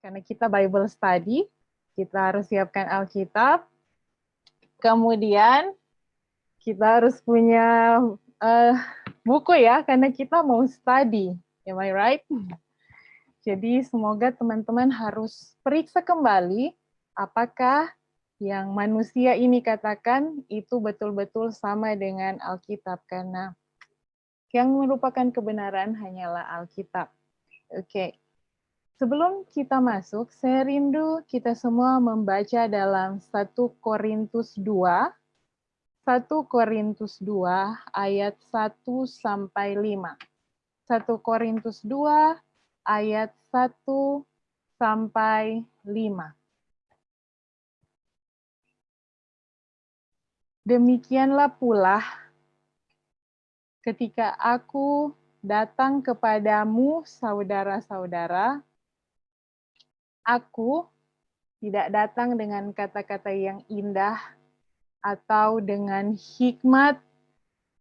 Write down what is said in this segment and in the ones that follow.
Karena kita Bible study, kita harus siapkan Alkitab. Kemudian kita harus punya buku ya, karena kita mau study. Am I right? Jadi semoga teman-teman harus periksa kembali apakah yang manusia ini katakan itu betul-betul sama dengan Alkitab. Karena yang merupakan kebenaran hanyalah Alkitab. Oke. Sebelum kita masuk, saya rindu kita semua membaca dalam 1 Korintus 2, 1 Korintus 2 ayat 1 sampai 5. 1 Korintus 2 ayat 1 sampai 5. Demikianlah pula ketika aku datang kepadamu, saudara-saudara, aku tidak datang dengan kata-kata yang indah atau dengan hikmat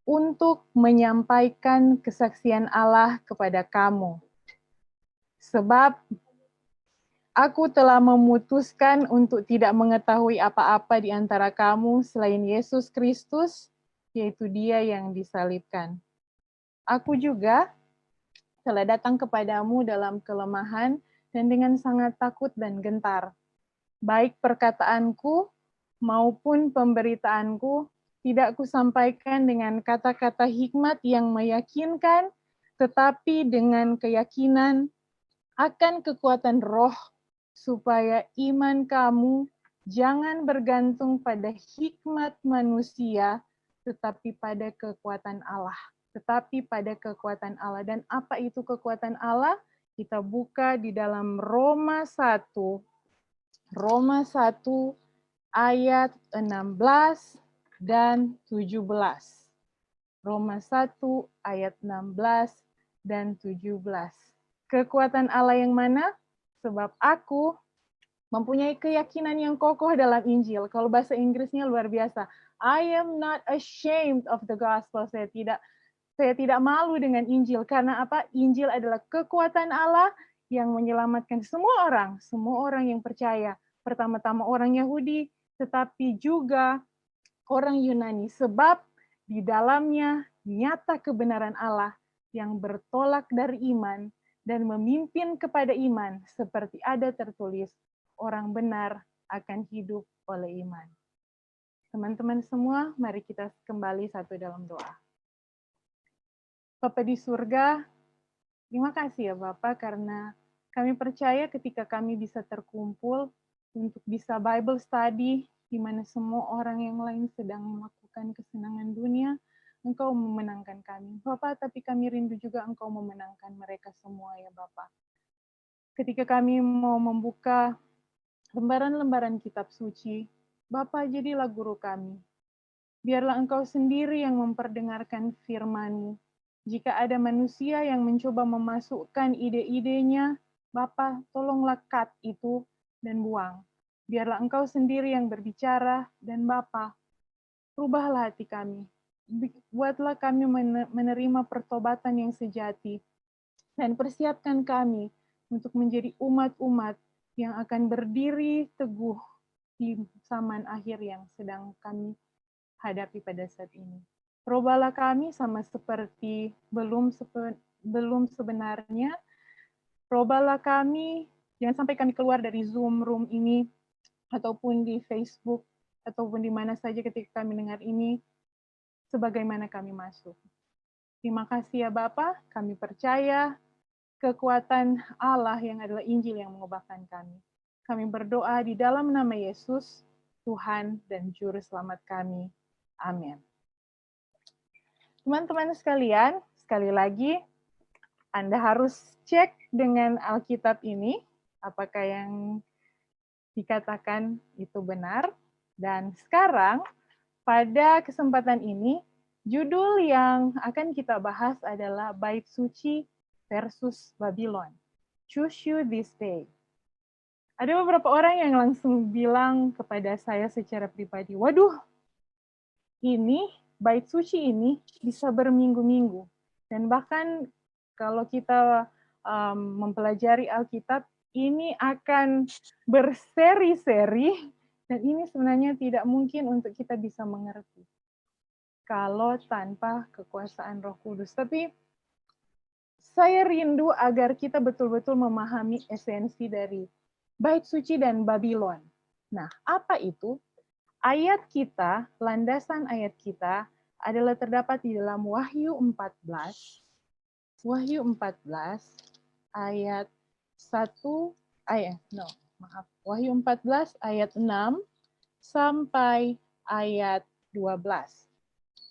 untuk menyampaikan kesaksian Allah kepada kamu. Sebab aku telah memutuskan untuk tidak mengetahui apa-apa di antara kamu selain Yesus Kristus, yaitu Dia yang disalibkan. Aku juga telah datang kepadamu dalam kelemahan dan dengan sangat takut dan gentar. Baik perkataanku maupun pemberitaanku tidak kusampaikan dengan kata-kata hikmat yang meyakinkan, tetapi dengan keyakinan akan kekuatan roh, supaya iman kamu jangan bergantung pada hikmat manusia, tetapi pada kekuatan Allah. Tetapi pada kekuatan Allah. Dan apa itu kekuatan Allah? Kita buka di dalam Roma 1. Roma 1 ayat 16 dan 17. Roma 1 ayat 16 dan 17. Kekuatan Allah yang mana? Sebab aku mempunyai keyakinan yang kokoh dalam Injil. Kalau bahasa Inggrisnya luar biasa. I am not ashamed of the gospel. Saya tidak malu dengan Injil. Karena apa? Injil adalah kekuatan Allah yang menyelamatkan semua orang yang percaya. Pertama-tama orang Yahudi, tetapi juga orang Yunani. Sebab di dalamnya nyata kebenaran Allah yang bertolak dari iman dan memimpin kepada iman, seperti ada tertulis, orang benar akan hidup oleh iman. Teman-teman semua, mari kita kembali satu dalam doa. Bapa di surga, terima kasih ya Bapak, karena kami percaya ketika kami bisa terkumpul untuk bisa Bible study, di mana semua orang yang lain sedang melakukan kesenangan dunia, Engkau memenangkan kami. Bapak, tapi kami rindu juga Engkau memenangkan mereka semua ya Bapak. Ketika kami mau membuka lembaran-lembaran kitab suci, Bapak jadilah guru kami. Biarlah Engkau sendiri yang memperdengarkan firman-Mu. Jika ada manusia yang mencoba memasukkan ide-idenya, Bapa, tolonglah cut itu dan buang. Biarlah Engkau sendiri yang berbicara, dan Bapa, rubahlah hati kami. Buatlah kami menerima pertobatan yang sejati, dan persiapkan kami untuk menjadi umat-umat yang akan berdiri teguh di zaman akhir yang sedang kami hadapi pada saat ini. Robalah kami sama seperti belum sebenarnya. Robalah kami, jangan sampai kami keluar dari Zoom room ini, ataupun di Facebook, ataupun di mana saja ketika kami dengar ini, sebagaimana kami masuk. Terima kasih ya Bapa, kami percaya kekuatan Allah yang adalah Injil yang mengubahkan kami. Kami berdoa di dalam nama Yesus, Tuhan dan Juru Selamat kami. Amin. Teman-teman sekalian, sekali lagi, Anda harus cek dengan Alkitab ini, apakah yang dikatakan itu benar. Dan sekarang, pada kesempatan ini, judul yang akan kita bahas adalah Bait Suci versus Babylon. Choose you this day. Ada beberapa orang yang langsung bilang kepada saya secara pribadi, waduh, ini Bait suci ini bisa berminggu-minggu. Dan bahkan kalau kita mempelajari Alkitab, ini akan berseri-seri, dan ini sebenarnya tidak mungkin untuk kita bisa mengerti kalau tanpa kekuasaan Roh Kudus. Tapi saya rindu agar kita betul-betul memahami esensi dari Bait Suci dan Babylon. Nah, apa itu? Ayat kita, landasan ayat kita adalah terdapat di dalam Wahyu 14. Wahyu 14 ayat 1 Wahyu 14 ayat 6 sampai ayat 12.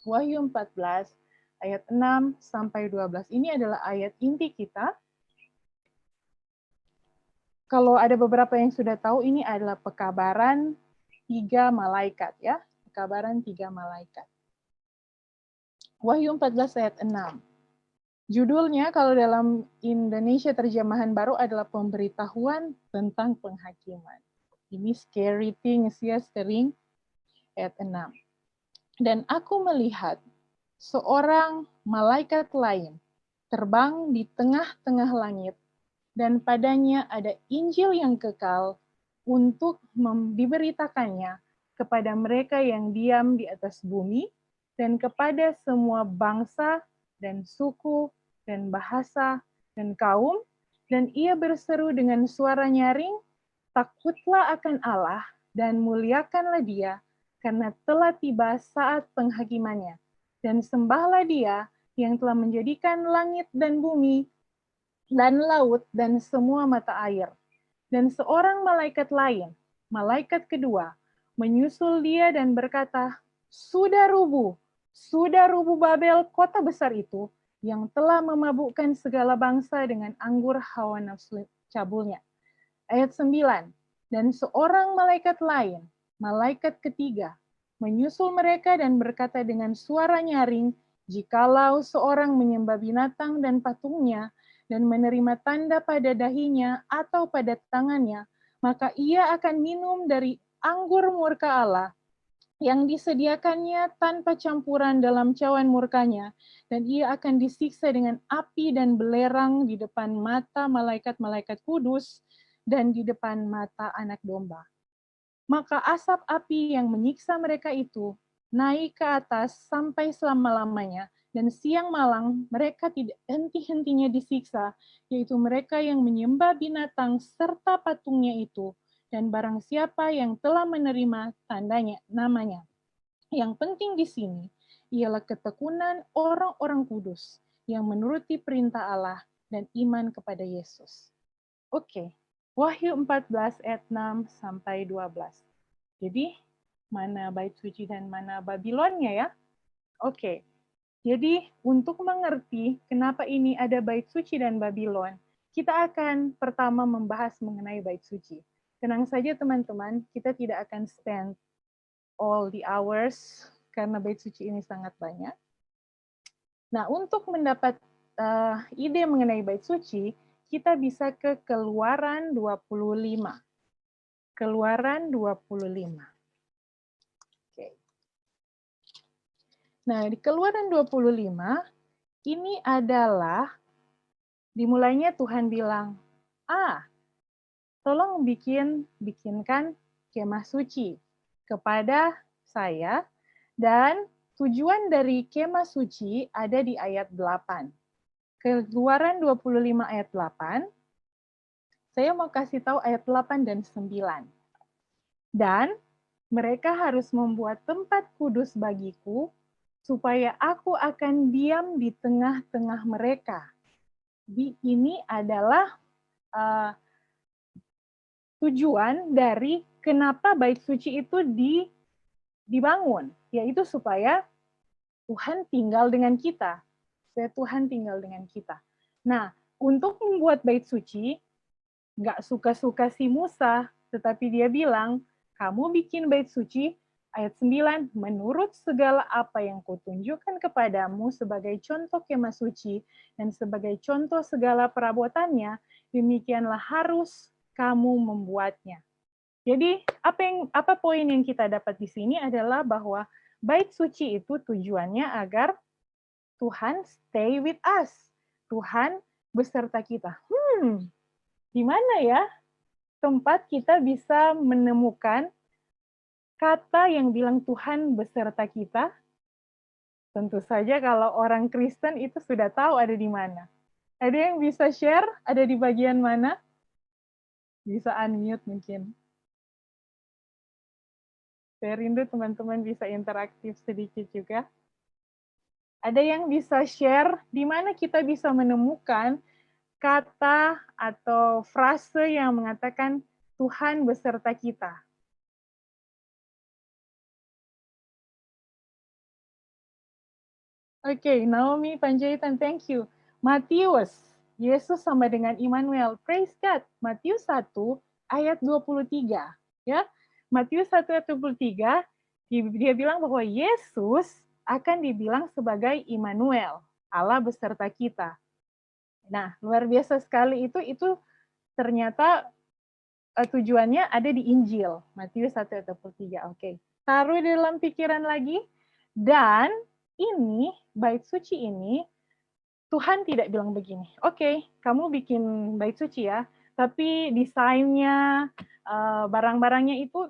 Wahyu 14 ayat 6 sampai 12. Ini adalah ayat inti kita. Kalau ada beberapa yang sudah tahu, ini adalah pekabaran 3 malaikat ya. Pekabaran 3 malaikat. Wahyu 14 ayat 6. Judulnya kalau dalam Indonesia terjemahan baru adalah pemberitahuan tentang penghakiman. Ini scary things ya, sering ayat 6. Dan aku melihat seorang malaikat lain terbang di tengah-tengah langit, dan padanya ada Injil yang kekal untuk diberitakannya kepada mereka yang diam di atas bumi, dan kepada semua bangsa dan suku dan bahasa dan kaum, dan ia berseru dengan suara nyaring, takutlah akan Allah dan muliakanlah Dia, karena telah tiba saat penghakimannya. Dan sembahlah Dia yang telah menjadikan langit dan bumi dan laut dan semua mata air. Dan seorang malaikat lain, malaikat kedua, menyusul Dia dan berkata, sudah rubuh Babel, kota besar itu, yang telah memabukkan segala bangsa dengan anggur hawa nafsu cabulnya. Ayat 9. Dan seorang malaikat lain, malaikat ketiga, menyusul mereka dan berkata dengan suara nyaring, jikalau seorang menyembah binatang dan patungnya, dan menerima tanda pada dahinya atau pada tangannya, maka ia akan minum dari anggur murka Allah, yang disediakannya tanpa campuran dalam cawan murkanya, dan ia akan disiksa dengan api dan belerang di depan mata malaikat-malaikat kudus, dan di depan mata anak domba. Maka asap api yang menyiksa mereka itu naik ke atas sampai selama-lamanya, dan siang malam mereka tidak henti-hentinya disiksa, yaitu mereka yang menyembah binatang serta patungnya itu, dan barang siapa yang telah menerima tandanya, namanya. Yang penting di sini ialah ketekunan orang-orang kudus yang menuruti perintah Allah dan iman kepada Yesus. Oke, Wahyu 14 ayat 6 sampai 12. Jadi, mana bait suci dan mana Babilonnya ya? Oke, jadi untuk mengerti kenapa ini ada bait suci dan Babilon, kita akan pertama membahas mengenai bait suci. Tenang saja teman-teman, kita tidak akan spend all the hours karena bait suci ini sangat banyak. Nah, untuk mendapat ide mengenai bait suci, kita bisa ke Keluaran 25. Keluaran 25. Oke. Nah, di Keluaran 25, ini adalah dimulainya Tuhan bilang, tolong bikinkan kemah suci kepada saya, dan tujuan dari kemah suci ada di ayat 8. Keluaran 25 ayat 8, saya mau kasih tahu ayat 8 dan 9. Dan mereka harus membuat tempat kudus bagiku, supaya aku akan diam di tengah-tengah mereka. Ini adalah tujuan dari kenapa bait suci itu dibangun, yaitu supaya Tuhan tinggal dengan kita. Supaya Tuhan tinggal dengan kita. Nah, untuk membuat bait suci, nggak suka-suka si Musa, tetapi dia bilang, kamu bikin bait suci, ayat 9, menurut segala apa yang kutunjukkan kepadamu sebagai contoh kemah suci dan sebagai contoh segala perabotannya, demikianlah harus kamu membuatnya. Jadi, apa poin yang kita dapat di sini adalah bahwa bait suci itu tujuannya agar Tuhan stay with us. Tuhan beserta kita. Di mana ya tempat kita bisa menemukan kata yang bilang Tuhan beserta kita? Tentu saja kalau orang Kristen itu sudah tahu ada di mana. Ada yang bisa share? Ada di bagian mana? Bisa unmute mungkin. Saya rindu teman-teman bisa interaktif sedikit juga. Ada yang bisa share di mana kita bisa menemukan kata atau frase yang mengatakan Tuhan beserta kita? Oke, Naomi Panjaitan, thank you. Matius, Yesus sama dengan Immanuel. Praise God. Matius 1 ayat 23. Ya, Matius 1 ayat 23, dia bilang bahwa Yesus akan dibilang sebagai Immanuel, Allah beserta kita. Nah, luar biasa sekali itu ternyata tujuannya ada di Injil, Matius 1 ayat 23. Oke. Taruh di dalam pikiran lagi, dan ini, bait suci ini, Tuhan tidak bilang begini, oke, kamu bikin bait suci ya, tapi desainnya, barang-barangnya itu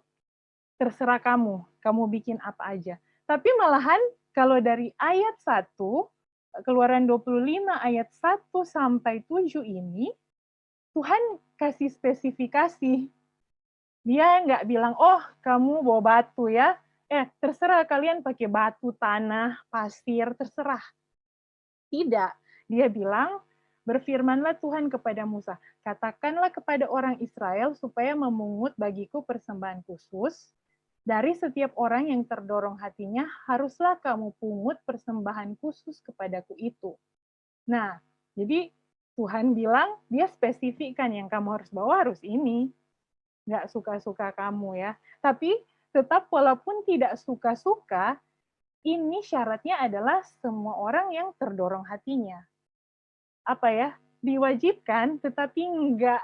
terserah kamu bikin apa aja. Tapi malahan kalau dari ayat 1, Keluaran 25 ayat 1 sampai 7 ini, Tuhan kasih spesifikasi. Dia nggak bilang, oh kamu bawa batu ya, terserah kalian pakai batu, tanah, pasir, terserah. Tidak, dia bilang, berfirmanlah Tuhan kepada Musa, katakanlah kepada orang Israel supaya memungut bagiku persembahan khusus, dari setiap orang yang terdorong hatinya, haruslah kamu pungut persembahan khusus kepadaku itu. Nah, jadi Tuhan bilang, dia spesifikkan yang kamu harus bawa harus ini. Nggak suka-suka kamu ya. Tapi tetap walaupun tidak suka-suka, ini syaratnya adalah semua orang yang terdorong hatinya. Apa ya? Diwajibkan, tetapi nggak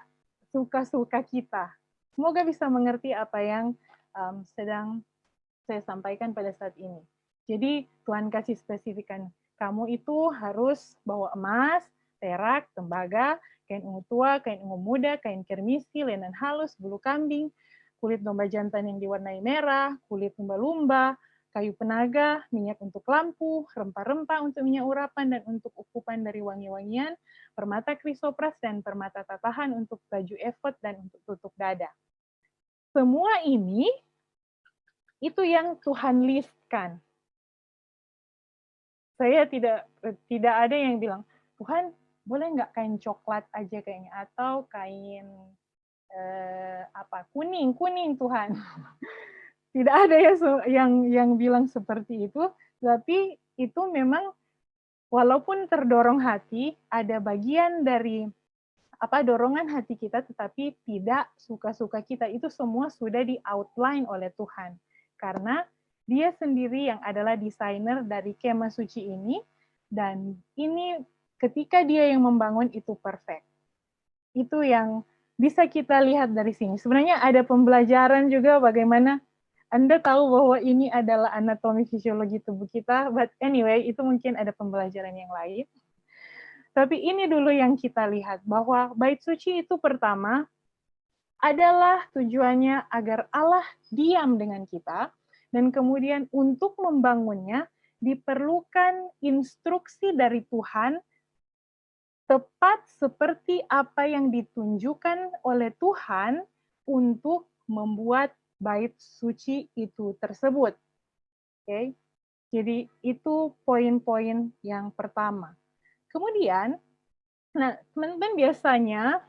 suka-suka kita. Semoga bisa mengerti apa yang sedang saya sampaikan pada saat ini. Jadi Tuhan kasih spesifikan, kamu itu harus bawa emas, perak, tembaga, kain ungu tua, kain ungu muda, kain kermisi, lenan halus, bulu kambing, kulit domba jantan yang diwarnai merah, kulit lumba-lumba, kayu penaga, minyak untuk lampu, rempah-rempah untuk minyak urapan dan untuk ukupan dari wangi-wangian, permata krisopras dan permata tatahan untuk baju efod dan untuk tutup dada. Semua ini itu yang Tuhan listkan. Saya tidak ada yang bilang, Tuhan boleh nggak kain coklat aja kayaknya, atau kain kuning Tuhan. Tidak ada ya yang bilang seperti itu, tapi itu memang walaupun terdorong hati, ada bagian dari dorongan hati kita, tetapi tidak suka-suka kita. Itu semua sudah di outline oleh Tuhan. Karena dia sendiri yang adalah desainer dari kemah suci ini, dan ini ketika dia yang membangun itu perfect. Itu yang bisa kita lihat dari sini. Sebenarnya ada pembelajaran juga bagaimana Anda tahu bahwa ini adalah anatomi fisiologi tubuh kita, but anyway, itu mungkin ada pembelajaran yang lain. Tapi ini dulu yang kita lihat, bahwa bait suci itu pertama adalah tujuannya agar Allah diam dengan kita, dan kemudian untuk membangunnya diperlukan instruksi dari Tuhan tepat seperti apa yang ditunjukkan oleh Tuhan untuk membuat bait suci itu tersebut. Oke. Jadi itu poin-poin yang pertama. Kemudian, nah teman-teman biasanya,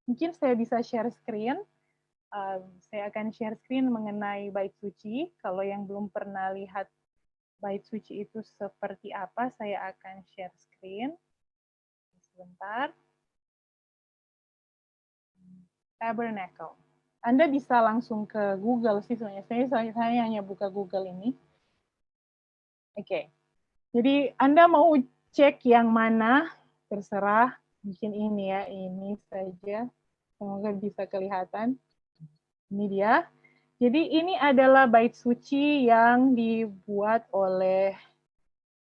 mungkin saya bisa share screen, saya akan share screen mengenai bait suci. Kalau yang belum pernah lihat bait suci itu seperti apa, saya akan share screen. Sebentar. Tabernacle. Anda bisa langsung ke Google sih sebenarnya. Saya hanya buka Google ini. Oke. Jadi Anda mau cek yang mana, terserah. Mungkin ini ya, ini saja. Semoga bisa kelihatan. Ini dia. Jadi ini adalah bait suci yang dibuat oleh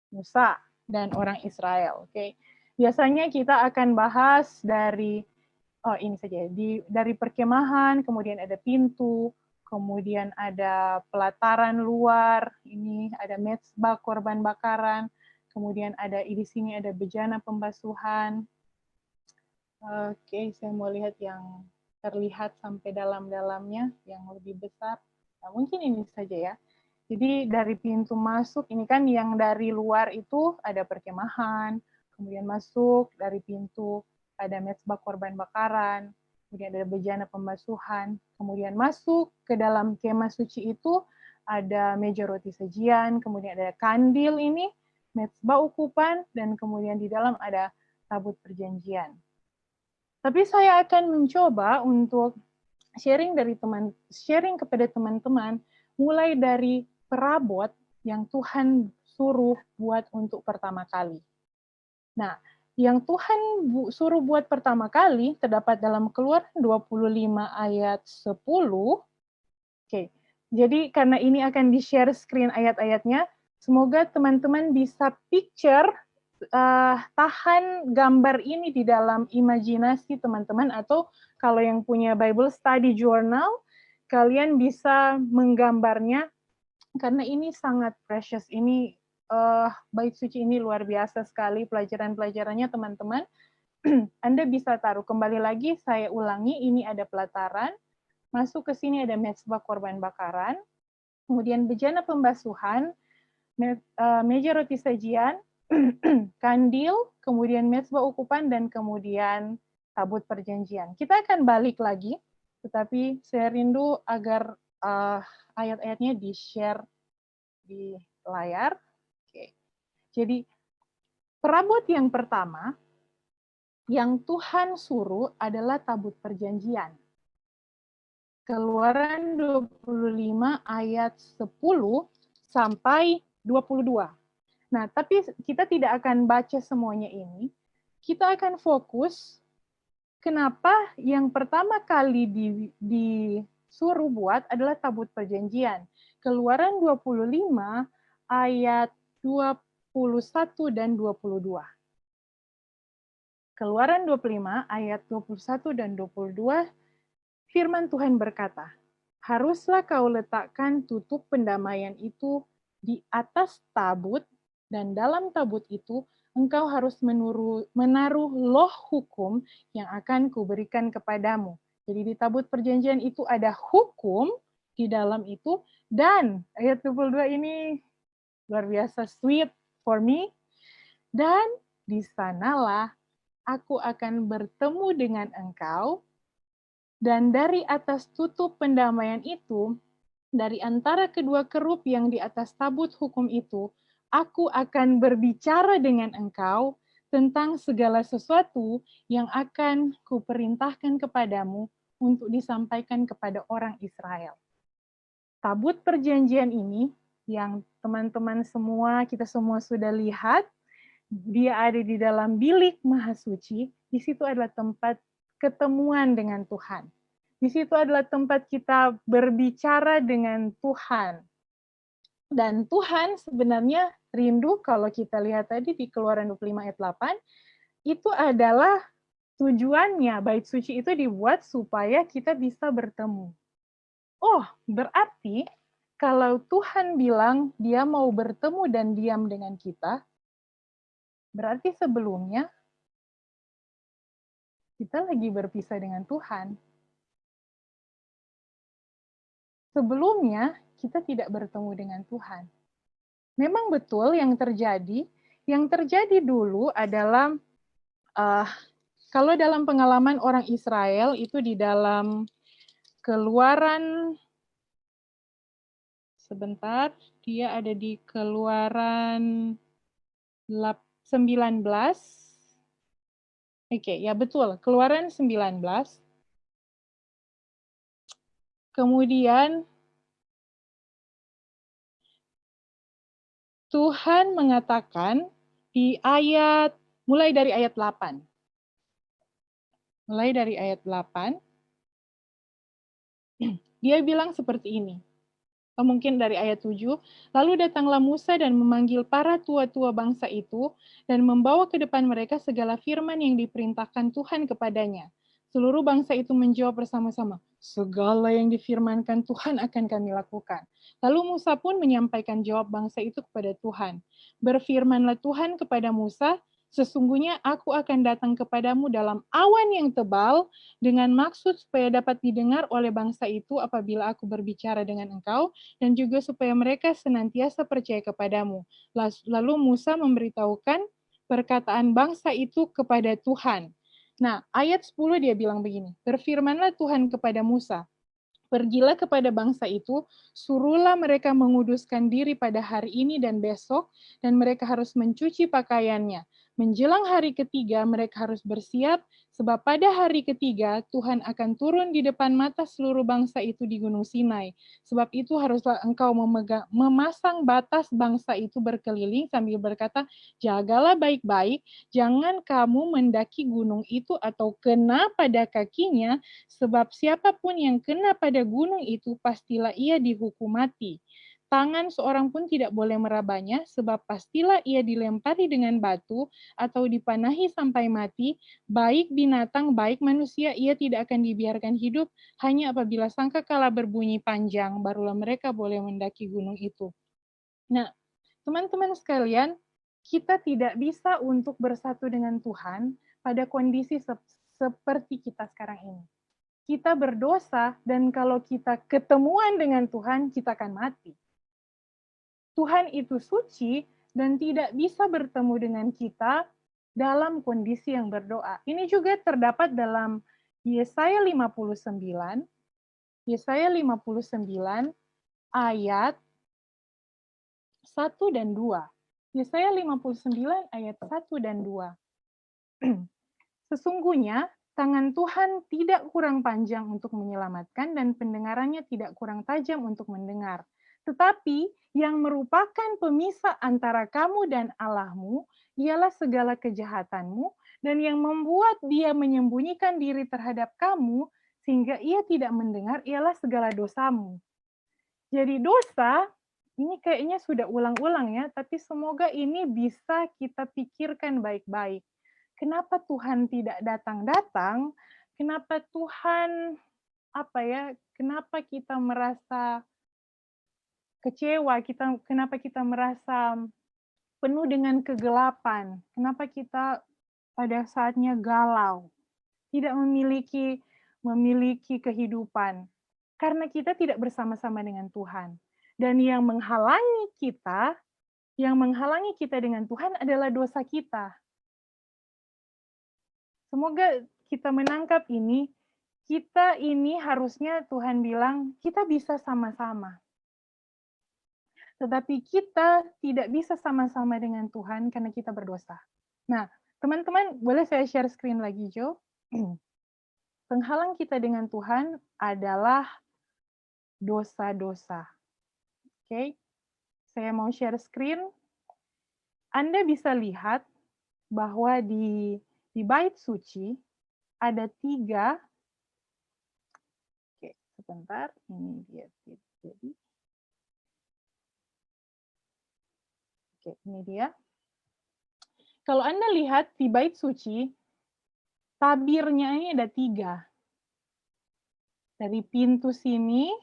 Musa dan orang Israel. Oke. Biasanya kita akan bahas dari oh ini saja, dari perkemahan, kemudian ada pintu, kemudian ada pelataran luar, ini ada mezbah korban bakaran, kemudian ada di sini ada bejana pembasuhan. Oke, saya mau lihat yang terlihat sampai dalam-dalamnya, yang lebih besar. Nah, mungkin ini saja ya. Jadi dari pintu masuk, ini kan yang dari luar itu ada perkemahan, kemudian masuk dari pintu ada mezbah korban bakaran, kemudian ada bejana pembasuhan, kemudian masuk ke dalam kemah suci itu ada meja roti sajian, kemudian ada kandil ini, mezbah ukupan, dan kemudian di dalam ada tabut perjanjian. Tapi saya akan mencoba untuk sharing kepada teman-teman mulai dari perabot yang Tuhan suruh buat untuk pertama kali. Nah, yang Tuhan suruh buat pertama kali terdapat dalam Keluaran 25 ayat 10. Oke. Jadi karena ini akan di-share screen ayat-ayatnya, semoga teman-teman bisa picture tahan gambar ini di dalam imajinasi teman-teman, atau kalau yang punya Bible Study Journal, kalian bisa menggambarnya, karena ini sangat precious. Ini bait suci ini luar biasa sekali pelajaran-pelajarannya teman-teman. Anda bisa taruh kembali lagi, saya ulangi, ini ada pelataran, masuk ke sini ada mezbah korban bakaran, kemudian bejana pembasuhan, meja roti sajian, kandil, kemudian mezbah ukupan, dan kemudian tabut perjanjian. Kita akan balik lagi, tetapi saya rindu agar ayat-ayatnya di-share di layar. Oke. Jadi, perabot yang pertama yang Tuhan suruh adalah tabut perjanjian. Keluaran 25 ayat 10 sampai 22. Nah, tapi kita tidak akan baca semuanya ini. Kita akan fokus kenapa yang pertama kali disuruh buat adalah tabut perjanjian. Keluaran 25 ayat 21 dan 22. Keluaran 25 ayat 21 dan 22, firman Tuhan berkata, "Haruslah kau letakkan tutup pendamaian itu di atas tabut, dan dalam tabut itu engkau harus menaruh loh hukum yang akan kuberikan kepadamu." Jadi di tabut perjanjian itu ada hukum di dalam itu, dan ayat 22 ini luar biasa sweet for me. Dan di sanalah aku akan bertemu dengan engkau, dan dari atas tutup pendamaian itu, dari antara kedua kerup yang di atas tabut hukum itu, aku akan berbicara dengan engkau tentang segala sesuatu yang akan kuperintahkan kepadamu untuk disampaikan kepada orang Israel. Tabut perjanjian ini yang teman-teman semua, kita semua sudah lihat, dia ada di dalam bilik maha suci, di situ adalah tempat ketemuan dengan Tuhan. Di situ adalah tempat kita berbicara dengan Tuhan. Dan Tuhan sebenarnya rindu, kalau kita lihat tadi di Keluaran 25 ayat 8, itu adalah tujuannya, bait suci itu dibuat supaya kita bisa bertemu. Oh, berarti kalau Tuhan bilang dia mau bertemu dan diam dengan kita, berarti sebelumnya kita lagi berpisah dengan Tuhan. Sebelumnya, kita tidak bertemu dengan Tuhan. Memang betul yang terjadi dulu adalah, kalau dalam pengalaman orang Israel, itu di dalam Keluaran, sebentar, dia ada di Keluaran 19, oke, ya betul, Keluaran 19, kemudian Tuhan mengatakan di mulai dari ayat 8. Mulai dari ayat 8, dia bilang seperti ini. Atau mungkin dari ayat 7, lalu datanglah Musa dan memanggil para tua-tua bangsa itu dan membawa ke depan mereka segala firman yang diperintahkan Tuhan kepadanya. Seluruh bangsa itu menjawab bersama-sama, segala yang difirmankan Tuhan akan kami lakukan. Lalu Musa pun menyampaikan jawab bangsa itu kepada Tuhan. Berfirmanlah Tuhan kepada Musa, sesungguhnya aku akan datang kepadamu dalam awan yang tebal dengan maksud supaya dapat didengar oleh bangsa itu apabila aku berbicara dengan engkau dan juga supaya mereka senantiasa percaya kepadamu. Lalu Musa memberitahukan perkataan bangsa itu kepada Tuhan. Nah, ayat 10 dia bilang begini, berfirmanlah Tuhan kepada Musa, pergilah kepada bangsa itu, suruhlah mereka menguduskan diri pada hari ini dan besok, dan mereka harus mencuci pakaiannya. Menjelang hari ketiga, mereka harus bersiap, sebab pada hari ketiga Tuhan akan turun di depan mata seluruh bangsa itu di Gunung Sinai. Sebab itu haruslah engkau memasang batas bangsa itu berkeliling sambil berkata, jagalah baik-baik, jangan kamu mendaki gunung itu atau kena pada kakinya, sebab siapapun yang kena pada gunung itu pastilah ia dihukum mati. Tangan seorang pun tidak boleh merabanya, sebab pastilah ia dilempari dengan batu atau dipanahi sampai mati, baik binatang, baik manusia, ia tidak akan dibiarkan hidup, hanya apabila sangkakala berbunyi panjang, barulah mereka boleh mendaki gunung itu. Nah, teman-teman sekalian, kita tidak bisa untuk bersatu dengan Tuhan pada kondisi seperti kita sekarang ini. Kita berdosa, dan kalau kita ketemuan dengan Tuhan, kita akan mati. Tuhan itu suci dan tidak bisa bertemu dengan kita dalam kondisi yang berdoa. Ini juga terdapat dalam Yesaya 59, Yesaya 59 ayat 1 dan 2. Yesaya 59 ayat 1 dan 2. Sesungguhnya tangan Tuhan tidak kurang panjang untuk menyelamatkan dan pendengarannya tidak kurang tajam untuk mendengar. Tetapi yang merupakan pemisah antara kamu dan Allahmu ialah segala kejahatanmu, dan yang membuat dia menyembunyikan diri terhadap kamu sehingga ia tidak mendengar ialah segala dosamu. Jadi dosa, ini kayaknya sudah ulang-ulang ya, tapi semoga ini bisa kita pikirkan baik-baik. Kenapa Tuhan tidak datang-datang? Kenapa Tuhan, kenapa kita merasa kecewa, kenapa kita merasa penuh dengan kegelapan, kenapa kita pada saatnya galau, tidak memiliki kehidupan, karena kita tidak bersama-sama dengan Tuhan. Dan yang menghalangi kita dengan Tuhan adalah dosa kita. Semoga kita menangkap ini, kita ini harusnya Tuhan bilang, kita bisa sama-sama. Tetapi kita tidak bisa sama-sama dengan Tuhan karena kita berdosa. Nah, teman-teman, boleh saya share screen lagi, Jo? Penghalang kita dengan Tuhan adalah dosa-dosa. Oke, saya mau share screen. Anda bisa lihat bahwa di bait suci ada 3. Oke, sebentar, ini dia. Jadi, oke, ini dia. Kalau Anda lihat di bait suci, tabirnya ini ada 3. Dari pintu sini,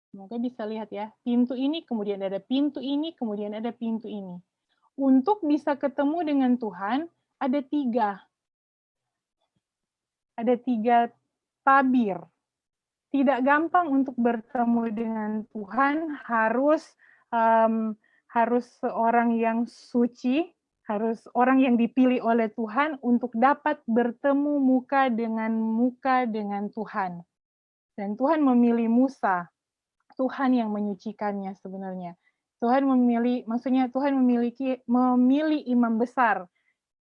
semoga bisa lihat ya, pintu ini, kemudian ada pintu ini, kemudian ada pintu ini. Untuk bisa ketemu dengan Tuhan, ada 3. Ada 3 tabir. Tidak gampang untuk bertemu dengan Tuhan, harus seorang yang suci, harus orang yang dipilih oleh Tuhan untuk dapat bertemu muka dengan Tuhan. Dan Tuhan memilih Musa, Tuhan yang menyucikannya sebenarnya. Tuhan memilih imam besar,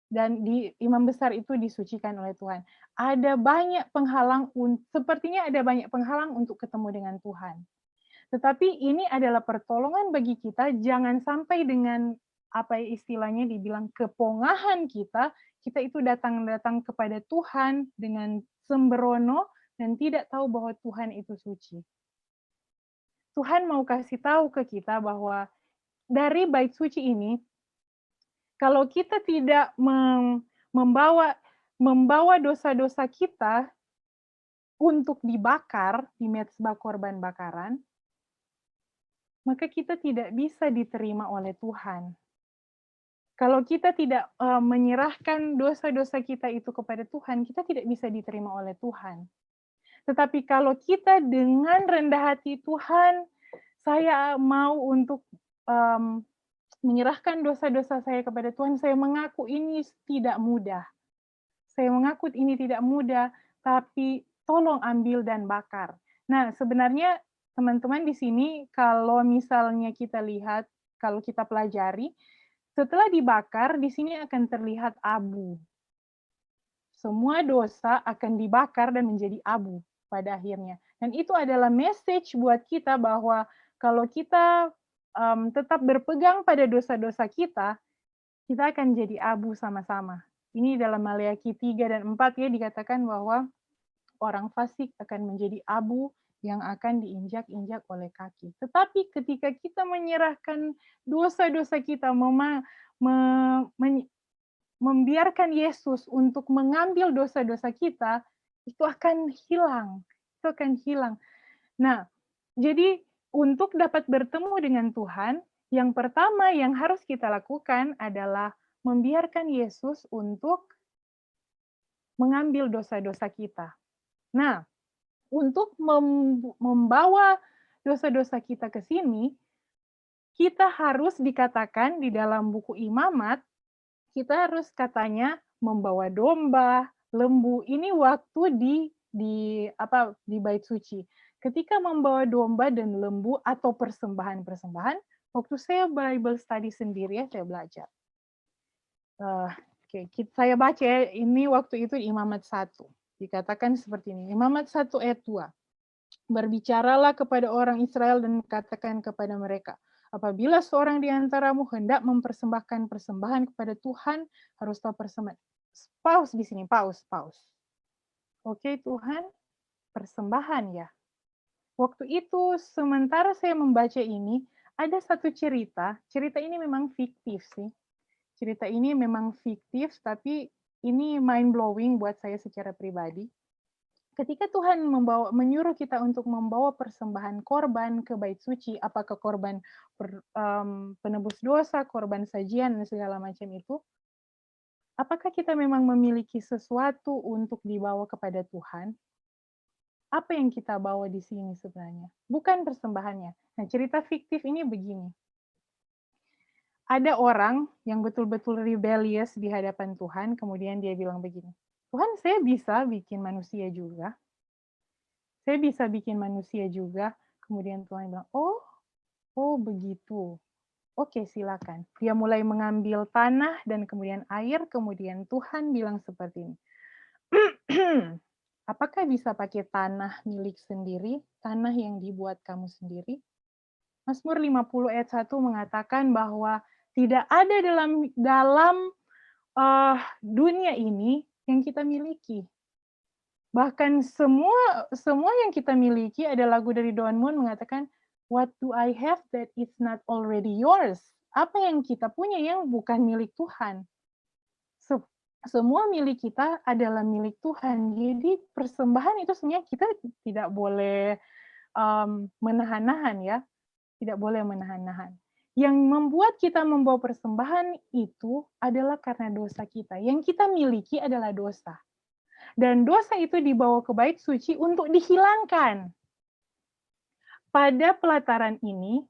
dan imam besar itu disucikan oleh Tuhan. Sepertinya ada banyak penghalang untuk ketemu dengan Tuhan. Tetapi ini adalah pertolongan bagi kita, jangan sampai dengan istilahnya dibilang kepongahan kita itu datang kepada Tuhan dengan sembrono dan tidak tahu bahwa Tuhan itu suci. Tuhan mau kasih tahu ke kita bahwa dari bait suci ini, kalau kita tidak membawa membawa dosa-dosa kita untuk dibakar di mezbah korban bakaran, maka kita tidak bisa diterima oleh Tuhan. Kalau kita tidak menyerahkan dosa-dosa kita itu kepada Tuhan, kita tidak bisa diterima oleh Tuhan. Tetapi kalau kita dengan rendah hati, Tuhan, saya mau untuk menyerahkan dosa-dosa saya kepada Tuhan, saya mengaku ini tidak mudah. Saya mengaku ini tidak mudah, tapi tolong ambil dan bakar. Nah, sebenarnya teman-teman di sini kalau misalnya kita lihat, kalau kita pelajari, setelah dibakar di sini akan terlihat abu. Semua dosa akan dibakar dan menjadi abu pada akhirnya. Dan itu adalah message buat kita bahwa kalau kita tetap berpegang pada dosa-dosa kita, kita akan jadi abu sama-sama. Ini dalam Maleakhi 3 dan 4 ya dikatakan bahwa orang fasik akan menjadi abu yang akan diinjak-injak oleh kaki. Tetapi ketika kita menyerahkan dosa-dosa kita, membiarkan Yesus untuk mengambil dosa-dosa kita, itu akan hilang. Itu akan hilang. Nah, jadi untuk dapat bertemu dengan Tuhan, yang pertama yang harus kita lakukan adalah membiarkan Yesus untuk mengambil dosa-dosa kita. Nah, untuk membawa dosa-dosa kita ke sini, kita harus dikatakan di dalam buku Imamat, kita harus katanya membawa domba, lembu. Ini waktu di bait suci. Ketika membawa domba dan lembu atau persembahan-persembahan, waktu saya Bible study sendiri ya, saya belajar. Saya baca ya, ini waktu itu Imamat 1. Dikatakan seperti ini, Imamat 1 ayat 2. Berbicaralah kepada orang Israel dan katakan kepada mereka, apabila seorang di antaramu hendak mempersembahkan persembahan kepada Tuhan, harus tahu persembahan. Pause di sini, pause. Oke, Tuhan, persembahan ya. Waktu itu, sementara saya membaca ini, ada satu cerita ini memang fiktif sih. Cerita ini memang fiktif, tapi ini mind-blowing buat saya secara pribadi. Ketika Tuhan menyuruh kita untuk membawa persembahan korban ke bait suci, apakah korban penebus dosa, korban sajian, dan segala macam itu, apakah kita memang memiliki sesuatu untuk dibawa kepada Tuhan? Apa yang kita bawa di sini sebenarnya? Bukan persembahannya. Nah, cerita fiktif ini begini. Ada orang yang betul-betul rebellious di hadapan Tuhan, kemudian dia bilang begini, Tuhan, saya bisa bikin manusia juga. Saya bisa bikin manusia juga. Kemudian Tuhan bilang, oh begitu. Oke, silakan. Dia mulai mengambil tanah dan kemudian air, kemudian Tuhan bilang seperti ini. Apakah bisa pakai tanah milik sendiri, tanah yang dibuat kamu sendiri? Mazmur 50 ayat 1 mengatakan bahwa tidak ada dalam dunia ini yang kita miliki. Bahkan semua yang kita miliki, ada lagu dari Don Moon mengatakan, what do I have that is not already yours? Apa yang kita punya yang bukan milik Tuhan? Semua milik kita adalah milik Tuhan. Jadi persembahan itu sebenarnya kita tidak boleh menahan-nahan ya. Tidak boleh menahan-nahan. Yang membuat kita membawa persembahan itu adalah karena dosa kita. Yang kita miliki adalah dosa. Dan dosa itu dibawa ke bait suci untuk dihilangkan. Pada pelataran ini,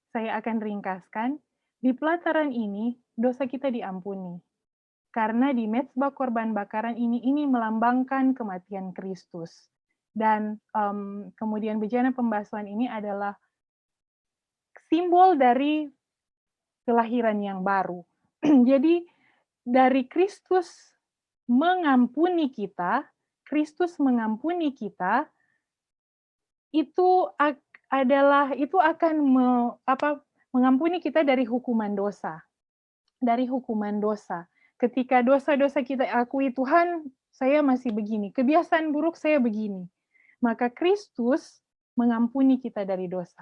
saya akan ringkaskan, di pelataran ini dosa kita diampuni. Karena di mezbah korban bakaran ini melambangkan kematian Kristus. Dan kemudian bejana pembasuhan ini adalah simbol dari kelahiran yang baru. Jadi dari Kristus mengampuni kita itu akan mengampuni kita dari hukuman dosa. Dari hukuman dosa. Ketika dosa-dosa kita akui, Tuhan, saya masih begini, kebiasaan buruk saya begini. Maka Kristus mengampuni kita dari dosa.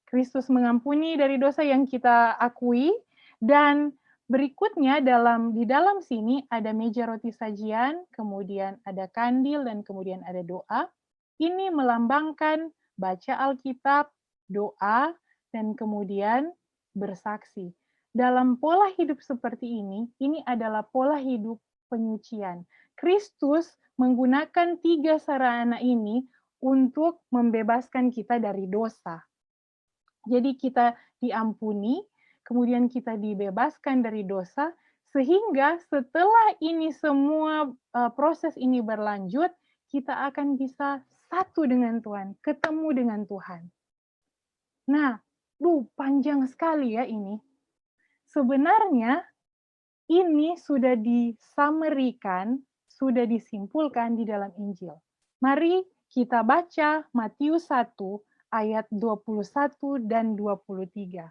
Kristus mengampuni dari dosa yang kita akui, dan Berikutnya di dalam sini ada meja roti sajian, kemudian ada kandil dan kemudian ada doa. Ini melambangkan baca Alkitab, doa, dan kemudian bersaksi. Dalam pola hidup seperti ini adalah pola hidup penyucian. Kristus menggunakan 3 sarana ini untuk membebaskan kita dari dosa. Jadi kita diampuni, kemudian kita dibebaskan dari dosa, sehingga setelah ini semua proses ini berlanjut, kita akan bisa satu dengan Tuhan, ketemu dengan Tuhan. Nah, panjang sekali ya ini. Sebenarnya ini sudah disamerikan, sudah disimpulkan di dalam Injil. Mari kita baca Matius 1 ayat 21 dan 23.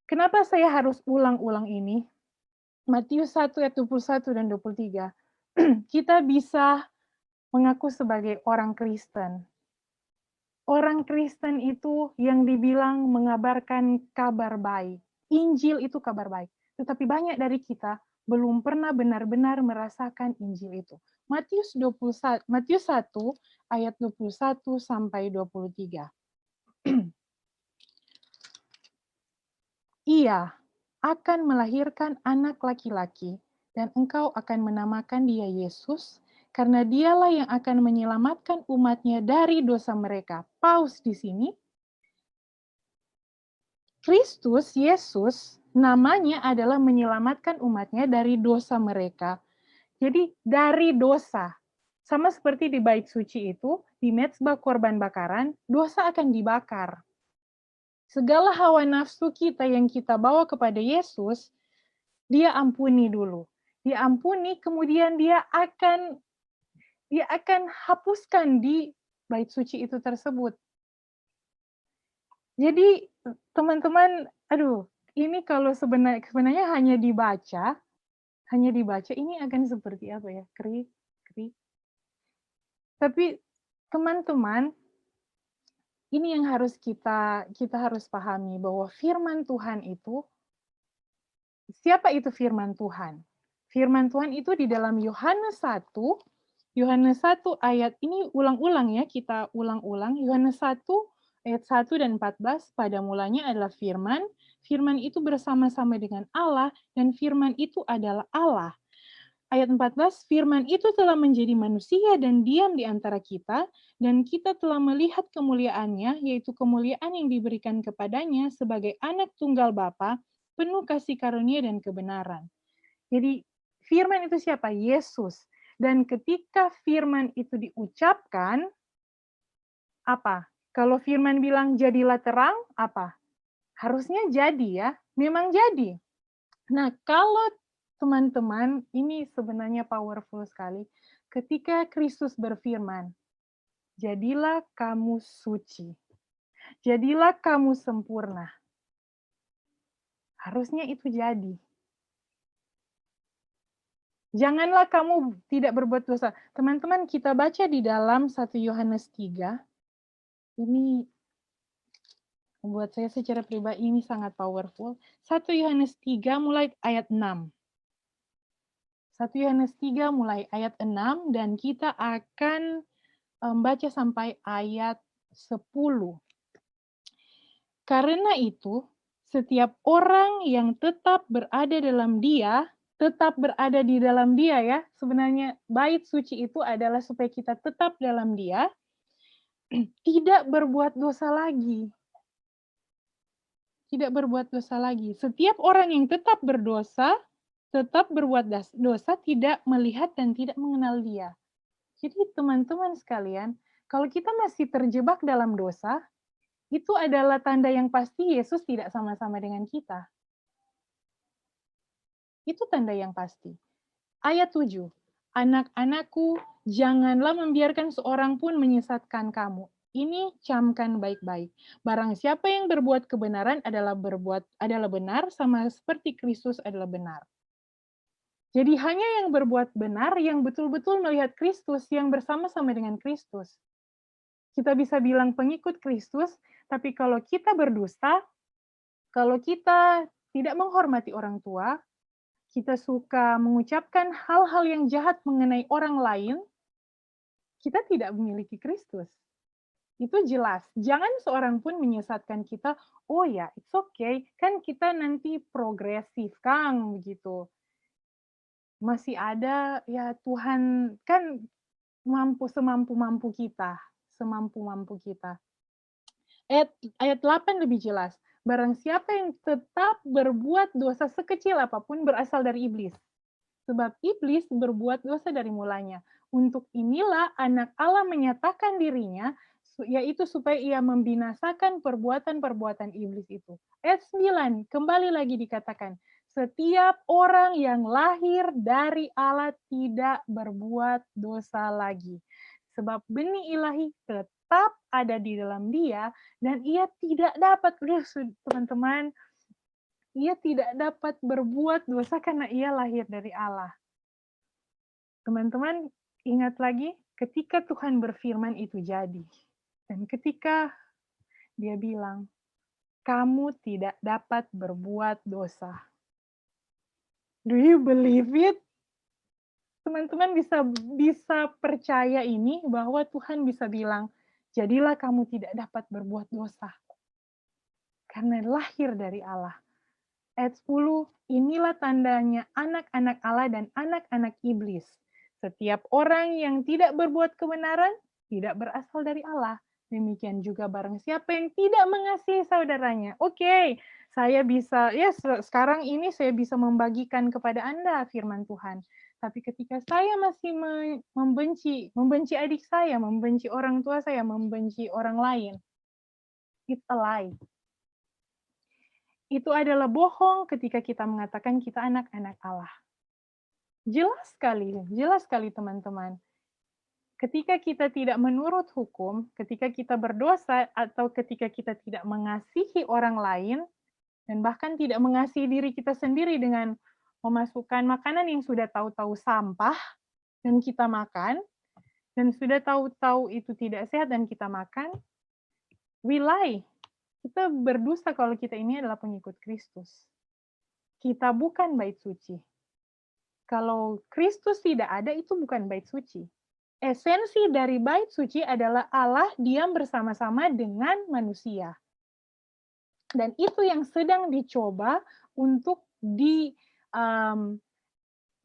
Kenapa saya harus ulang-ulang ini? Matius 1 ayat 21 dan 23. Kita bisa mengaku sebagai orang Kristen. Orang Kristen itu yang dibilang mengabarkan kabar baik. Injil itu kabar baik. Tetapi banyak dari kita belum pernah benar-benar merasakan Injil itu. Matius 1 ayat 21 sampai 23. Ia akan melahirkan anak laki-laki, dan engkau akan menamakan dia Yesus, karena dialah yang akan menyelamatkan umatnya dari dosa mereka. Paus di sini. Kristus, Yesus, namanya adalah menyelamatkan umatnya dari dosa mereka. Jadi dari dosa. Sama seperti di bait suci itu, di mezbah korban bakaran, dosa akan dibakar. Segala hawa nafsu kita yang kita bawa kepada Yesus, dia ampuni dulu. Dia ampuni, kemudian dia akan hapuskan di bait suci itu tersebut. Jadi teman-teman, ini kalau sebenarnya hanya dibaca ini akan seperti apa ya? Krik. Tapi teman-teman, ini yang harus kita harus pahami bahwa firman Tuhan itu, siapa itu firman Tuhan? Firman Tuhan itu di dalam Yohanes 1 ayat ini ulang-ulang ya, kita ulang-ulang. Yohanes 1 ayat 1 dan 14, pada mulanya adalah firman, firman itu bersama-sama dengan Allah, dan firman itu adalah Allah. Ayat 14, firman itu telah menjadi manusia dan diam di antara kita, dan kita telah melihat kemuliaannya, yaitu kemuliaan yang diberikan kepadanya sebagai anak tunggal Bapa, penuh kasih karunia dan kebenaran. Jadi firman itu siapa? Yesus. Dan ketika firman itu diucapkan, apa? Kalau firman bilang jadilah terang, apa? Harusnya jadi ya, memang jadi. Nah, kalau teman-teman, ini sebenarnya powerful sekali. Ketika Kristus berfirman, jadilah kamu suci, jadilah kamu sempurna. Harusnya itu jadi. Janganlah kamu tidak berbuat dosa. Teman-teman, kita baca di dalam 1 Yohanes 3. Ini buat saya secara pribadi ini sangat powerful. 1 Yohanes 3 mulai ayat 6. 1 Yohanes 3 mulai ayat 6, dan kita akan baca sampai ayat 10. Karena itu, setiap orang yang tetap berada dalam Dia, tetap berada di dalam Dia ya. Sebenarnya bait suci itu adalah supaya kita tetap dalam Dia, tidak berbuat dosa lagi. Tidak berbuat dosa lagi. Setiap orang yang tetap berdosa, tetap berbuat dosa, tidak melihat dan tidak mengenal Dia. Jadi teman-teman sekalian, kalau kita masih terjebak dalam dosa, itu adalah tanda yang pasti Yesus tidak sama-sama dengan kita. Itu tanda yang pasti. Ayat 7. Anak-anakku, janganlah membiarkan seorang pun menyesatkan kamu. Ini camkan baik-baik. Barang siapa yang berbuat kebenaran adalah benar, sama seperti Kristus adalah benar. Jadi hanya yang berbuat benar, yang betul-betul melihat Kristus, yang bersama-sama dengan Kristus. Kita bisa bilang pengikut Kristus, tapi kalau kita berdusta, kalau kita tidak menghormati orang tua, kita suka mengucapkan hal-hal yang jahat mengenai orang lain, kita tidak memiliki Kristus. Itu jelas. Jangan seorang pun menyesatkan kita, oh ya, it's okay, kan kita nanti progresif, Kang, begitu. Masih ada, ya Tuhan kan semampu-mampu kita, semampu-mampu kita. Ayat 8 lebih jelas. Barang siapa yang tetap berbuat dosa sekecil apapun berasal dari iblis. Sebab iblis berbuat dosa dari mulanya. Untuk inilah anak Allah menyatakan dirinya, yaitu supaya ia membinasakan perbuatan-perbuatan iblis itu. Ayat 9, kembali lagi dikatakan, setiap orang yang lahir dari Allah tidak berbuat dosa lagi. Sebab benih ilahi tetap ada di dalam dia, dan ia tidak dapat, teman-teman, ia tidak dapat berbuat dosa karena ia lahir dari Allah. Teman-teman, ingat lagi ketika Tuhan berfirman itu jadi. Dan ketika dia bilang, kamu tidak dapat berbuat dosa. Do you believe it? Teman-teman bisa percaya ini bahwa Tuhan bisa bilang, jadilah kamu tidak dapat berbuat dosa. Karena lahir dari Allah. Ayat 10, inilah tandanya anak-anak Allah dan anak-anak iblis. Setiap orang yang tidak berbuat kebenaran, tidak berasal dari Allah. Demikian juga barang siapa yang tidak mengasihi saudaranya. Oke, saya bisa, ya sekarang ini saya bisa membagikan kepada Anda firman Tuhan. Tapi ketika saya masih membenci adik saya, membenci orang tua saya, membenci orang lain, it's a lie. Itu adalah bohong ketika kita mengatakan kita anak-anak Allah. Jelas sekali teman-teman. Ketika kita tidak menurut hukum, ketika kita berdosa, atau ketika kita tidak mengasihi orang lain, dan bahkan tidak mengasihi diri kita sendiri dengan memasukkan makanan yang sudah tahu-tahu sampah, dan kita makan, dan sudah tahu-tahu itu tidak sehat dan kita makan, we lie. Kita berdusta kalau kita ini adalah pengikut Kristus. Kita bukan bait suci. Kalau Kristus tidak ada, itu bukan bait suci. Esensi dari bait suci adalah Allah diam bersama-sama dengan manusia. Dan itu yang sedang dicoba untuk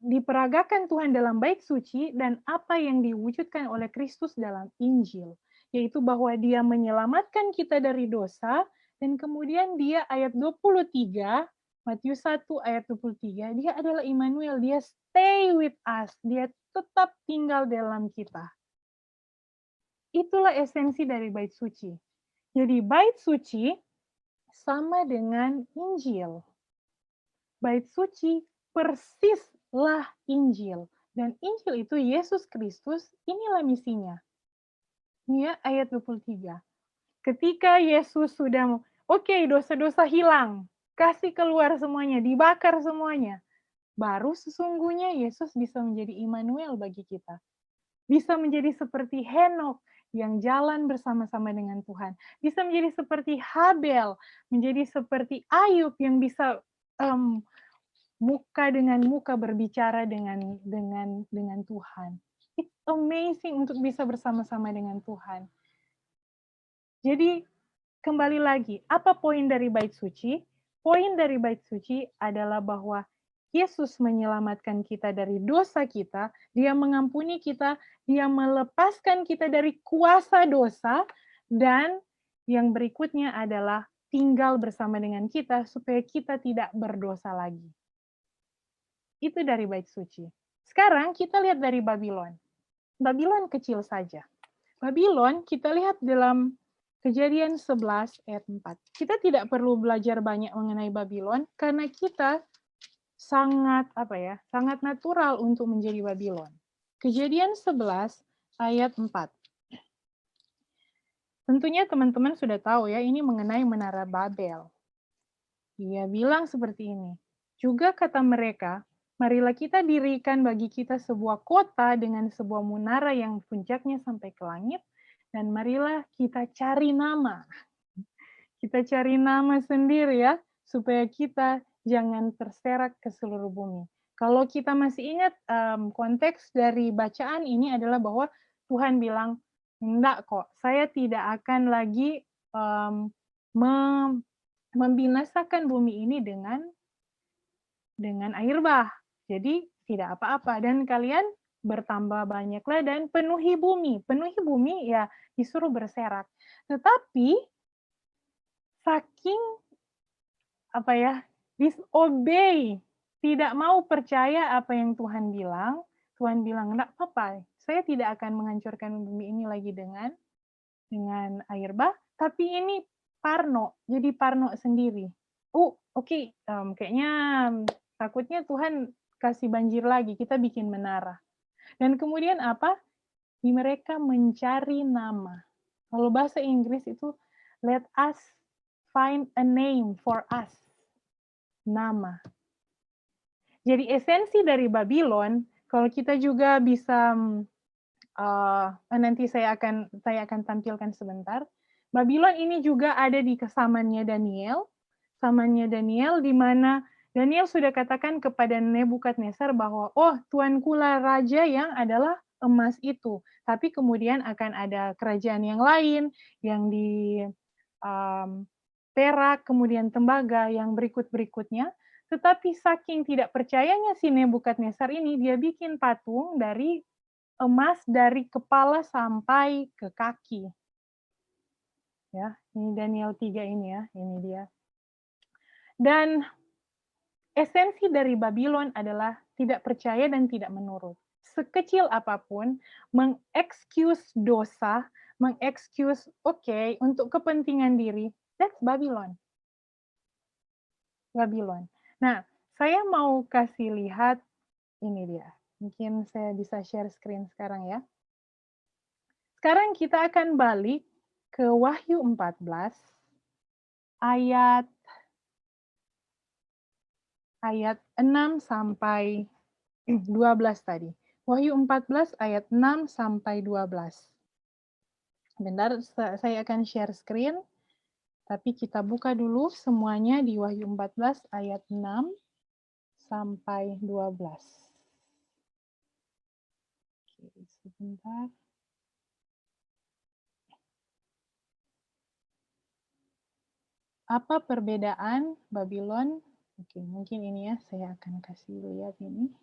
diperagakan Tuhan dalam bait suci dan apa yang diwujudkan oleh Kristus dalam Injil. Yaitu bahwa dia menyelamatkan kita dari dosa, dan kemudian dia ayat 23, Matius 1 ayat 23, dia adalah Immanuel, dia stay with us, dia tetap tinggal dalam kita. Itulah esensi dari bait suci. Jadi bait suci sama dengan Injil. Bait suci persislah Injil. Dan Injil itu Yesus Kristus, inilah misinya. Ya, ayat 23. Ketika Yesus sudah, oke, dosa-dosa hilang, kasih keluar semuanya, dibakar semuanya, baru sesungguhnya Yesus bisa menjadi Immanuel bagi kita. Bisa menjadi seperti Henokh yang jalan bersama-sama dengan Tuhan. Bisa menjadi seperti Habel, menjadi seperti Ayub yang bisa muka dengan muka berbicara dengan Tuhan. It's amazing untuk bisa bersama-sama dengan Tuhan. Jadi kembali lagi, apa poin dari bait suci? Poin dari bait suci adalah bahwa Yesus menyelamatkan kita dari dosa kita, dia mengampuni kita, dia melepaskan kita dari kuasa dosa, dan yang berikutnya adalah tinggal bersama dengan kita supaya kita tidak berdosa lagi. Itu dari bait suci. Sekarang kita lihat dari Babylon. Babylon kecil saja. Babylon kita lihat dalam Kejadian 11 ayat 4. Kita tidak perlu belajar banyak mengenai Babylon karena kita sangat natural untuk menjadi Babylon. Kejadian 11 ayat 4. Tentunya teman-teman sudah tahu ya, ini mengenai Menara Babel. Dia bilang seperti ini. Juga kata mereka, marilah kita dirikan bagi kita sebuah kota dengan sebuah menara yang puncaknya sampai ke langit, dan marilah kita cari nama. Kita cari nama sendiri ya, supaya kita jangan terserak ke seluruh bumi. Kalau kita masih ingat konteks dari bacaan ini adalah bahwa Tuhan bilang, enggak kok, saya tidak akan lagi membinasakan bumi ini dengan air bah. Jadi tidak apa-apa dan kalian bertambah banyaklah dan penuhi bumi. Penuhi bumi ya disuruh berserak. Tetapi saking disobey, tidak mau percaya apa yang Tuhan bilang enggak apa-apa, saya tidak akan menghancurkan bumi ini lagi dengan air bah, tapi ini parno, jadi parno sendiri. Oke, kayaknya takutnya Tuhan kasih banjir lagi, kita bikin menara. Dan kemudian apa? Mereka mencari nama. Kalau bahasa Inggris itu, let us find a name for us. Nama. Jadi esensi dari Babylon, kalau kita juga bisa, nanti saya akan tampilkan sebentar, Babylon ini juga ada di zamannya Daniel, di mana Daniel sudah katakan kepada Nebukadnezar bahwa, oh tuankulah raja yang adalah emas itu. Tapi kemudian akan ada kerajaan yang lain, yang di perak, kemudian tembaga, yang berikut-berikutnya. Tetapi saking tidak percayanya si Nebukadnezar ini, dia bikin patung dari emas dari kepala sampai ke kaki. Ya, ini Daniel 3 ini ya, ini dia. Dan esensi dari Babylon adalah tidak percaya dan tidak menurut. Sekecil apapun, mengexcuse dosa, mengexcuse untuk kepentingan diri, that's Babylon. Babylon. Nah, saya mau kasih lihat ini dia. Mungkin saya bisa share screen sekarang ya. Sekarang kita akan balik ke Wahyu 14 ayat 6 sampai 12 tadi. Wahyu 14 ayat 6 sampai 12. Bentar, saya akan share screen. Tapi kita buka dulu semuanya di Wahyu 14 ayat 6 sampai 12. Oke, sebentar. Apa perbedaan Babylon? Oke, mungkin ini ya, saya akan kasih lihat ini.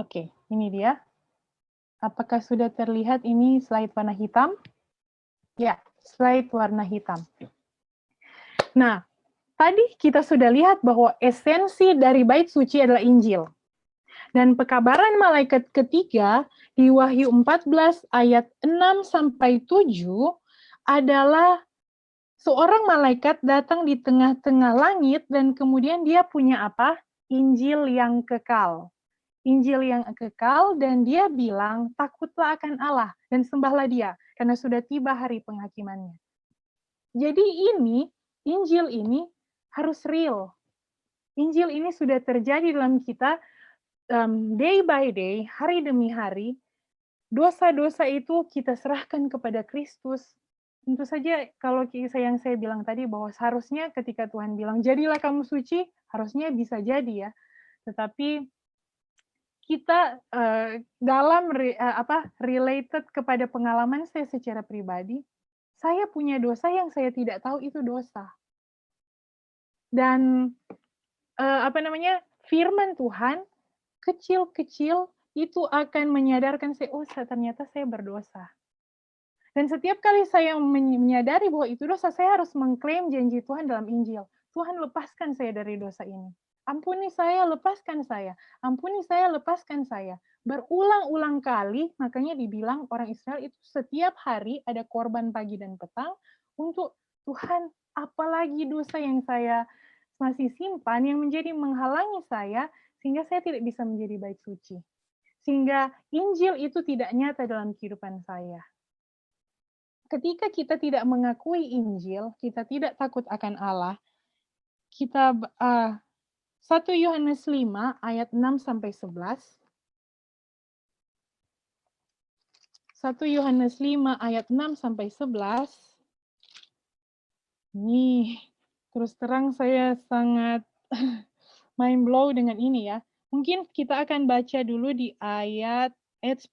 Oke, ini dia. Apakah sudah terlihat ini slide warna hitam? Ya, slide warna hitam. Nah, tadi kita sudah lihat bahwa esensi dari bait suci adalah Injil. Dan pekabaran malaikat ketiga di Wahyu 14 ayat 6 sampai 7 adalah seorang malaikat datang di tengah-tengah langit dan kemudian dia punya apa? Injil yang kekal. Injil yang kekal dan dia bilang takutlah akan Allah dan sembahlah dia karena sudah tiba hari penghakimannya. Jadi Injil ini harus real. Injil ini sudah terjadi dalam kita day by day, hari demi hari. Dosa-dosa itu kita serahkan kepada Kristus. Tentu saja kalau yang saya bilang tadi bahwa seharusnya ketika Tuhan bilang jadilah kamu suci, harusnya bisa jadi ya. Tetapi kita dalam related kepada pengalaman saya secara pribadi, saya punya dosa yang saya tidak tahu itu dosa. Dan firman Tuhan kecil-kecil itu akan menyadarkan saya, oh ternyata saya berdosa. Dan setiap kali saya menyadari bahwa itu dosa, saya harus mengklaim janji Tuhan dalam Injil. Tuhan lepaskan saya dari dosa ini. Ampuni saya, lepaskan saya. Ampuni saya, lepaskan saya. Berulang-ulang kali, makanya dibilang orang Israel itu setiap hari ada korban pagi dan petang untuk Tuhan, apalagi dosa yang saya masih simpan yang menjadi menghalangi saya sehingga saya tidak bisa menjadi bait suci. Sehingga Injil itu tidak nyata dalam kehidupan saya. Ketika kita tidak mengakui Injil, kita tidak takut akan Allah, kita 1 Yohanes 5 ayat 6 sampai 11. 1 Yohanes 5 ayat 6 sampai 11. Nih, terus terang saya sangat mind blow dengan ini ya. Mungkin kita akan baca dulu di ayat 10.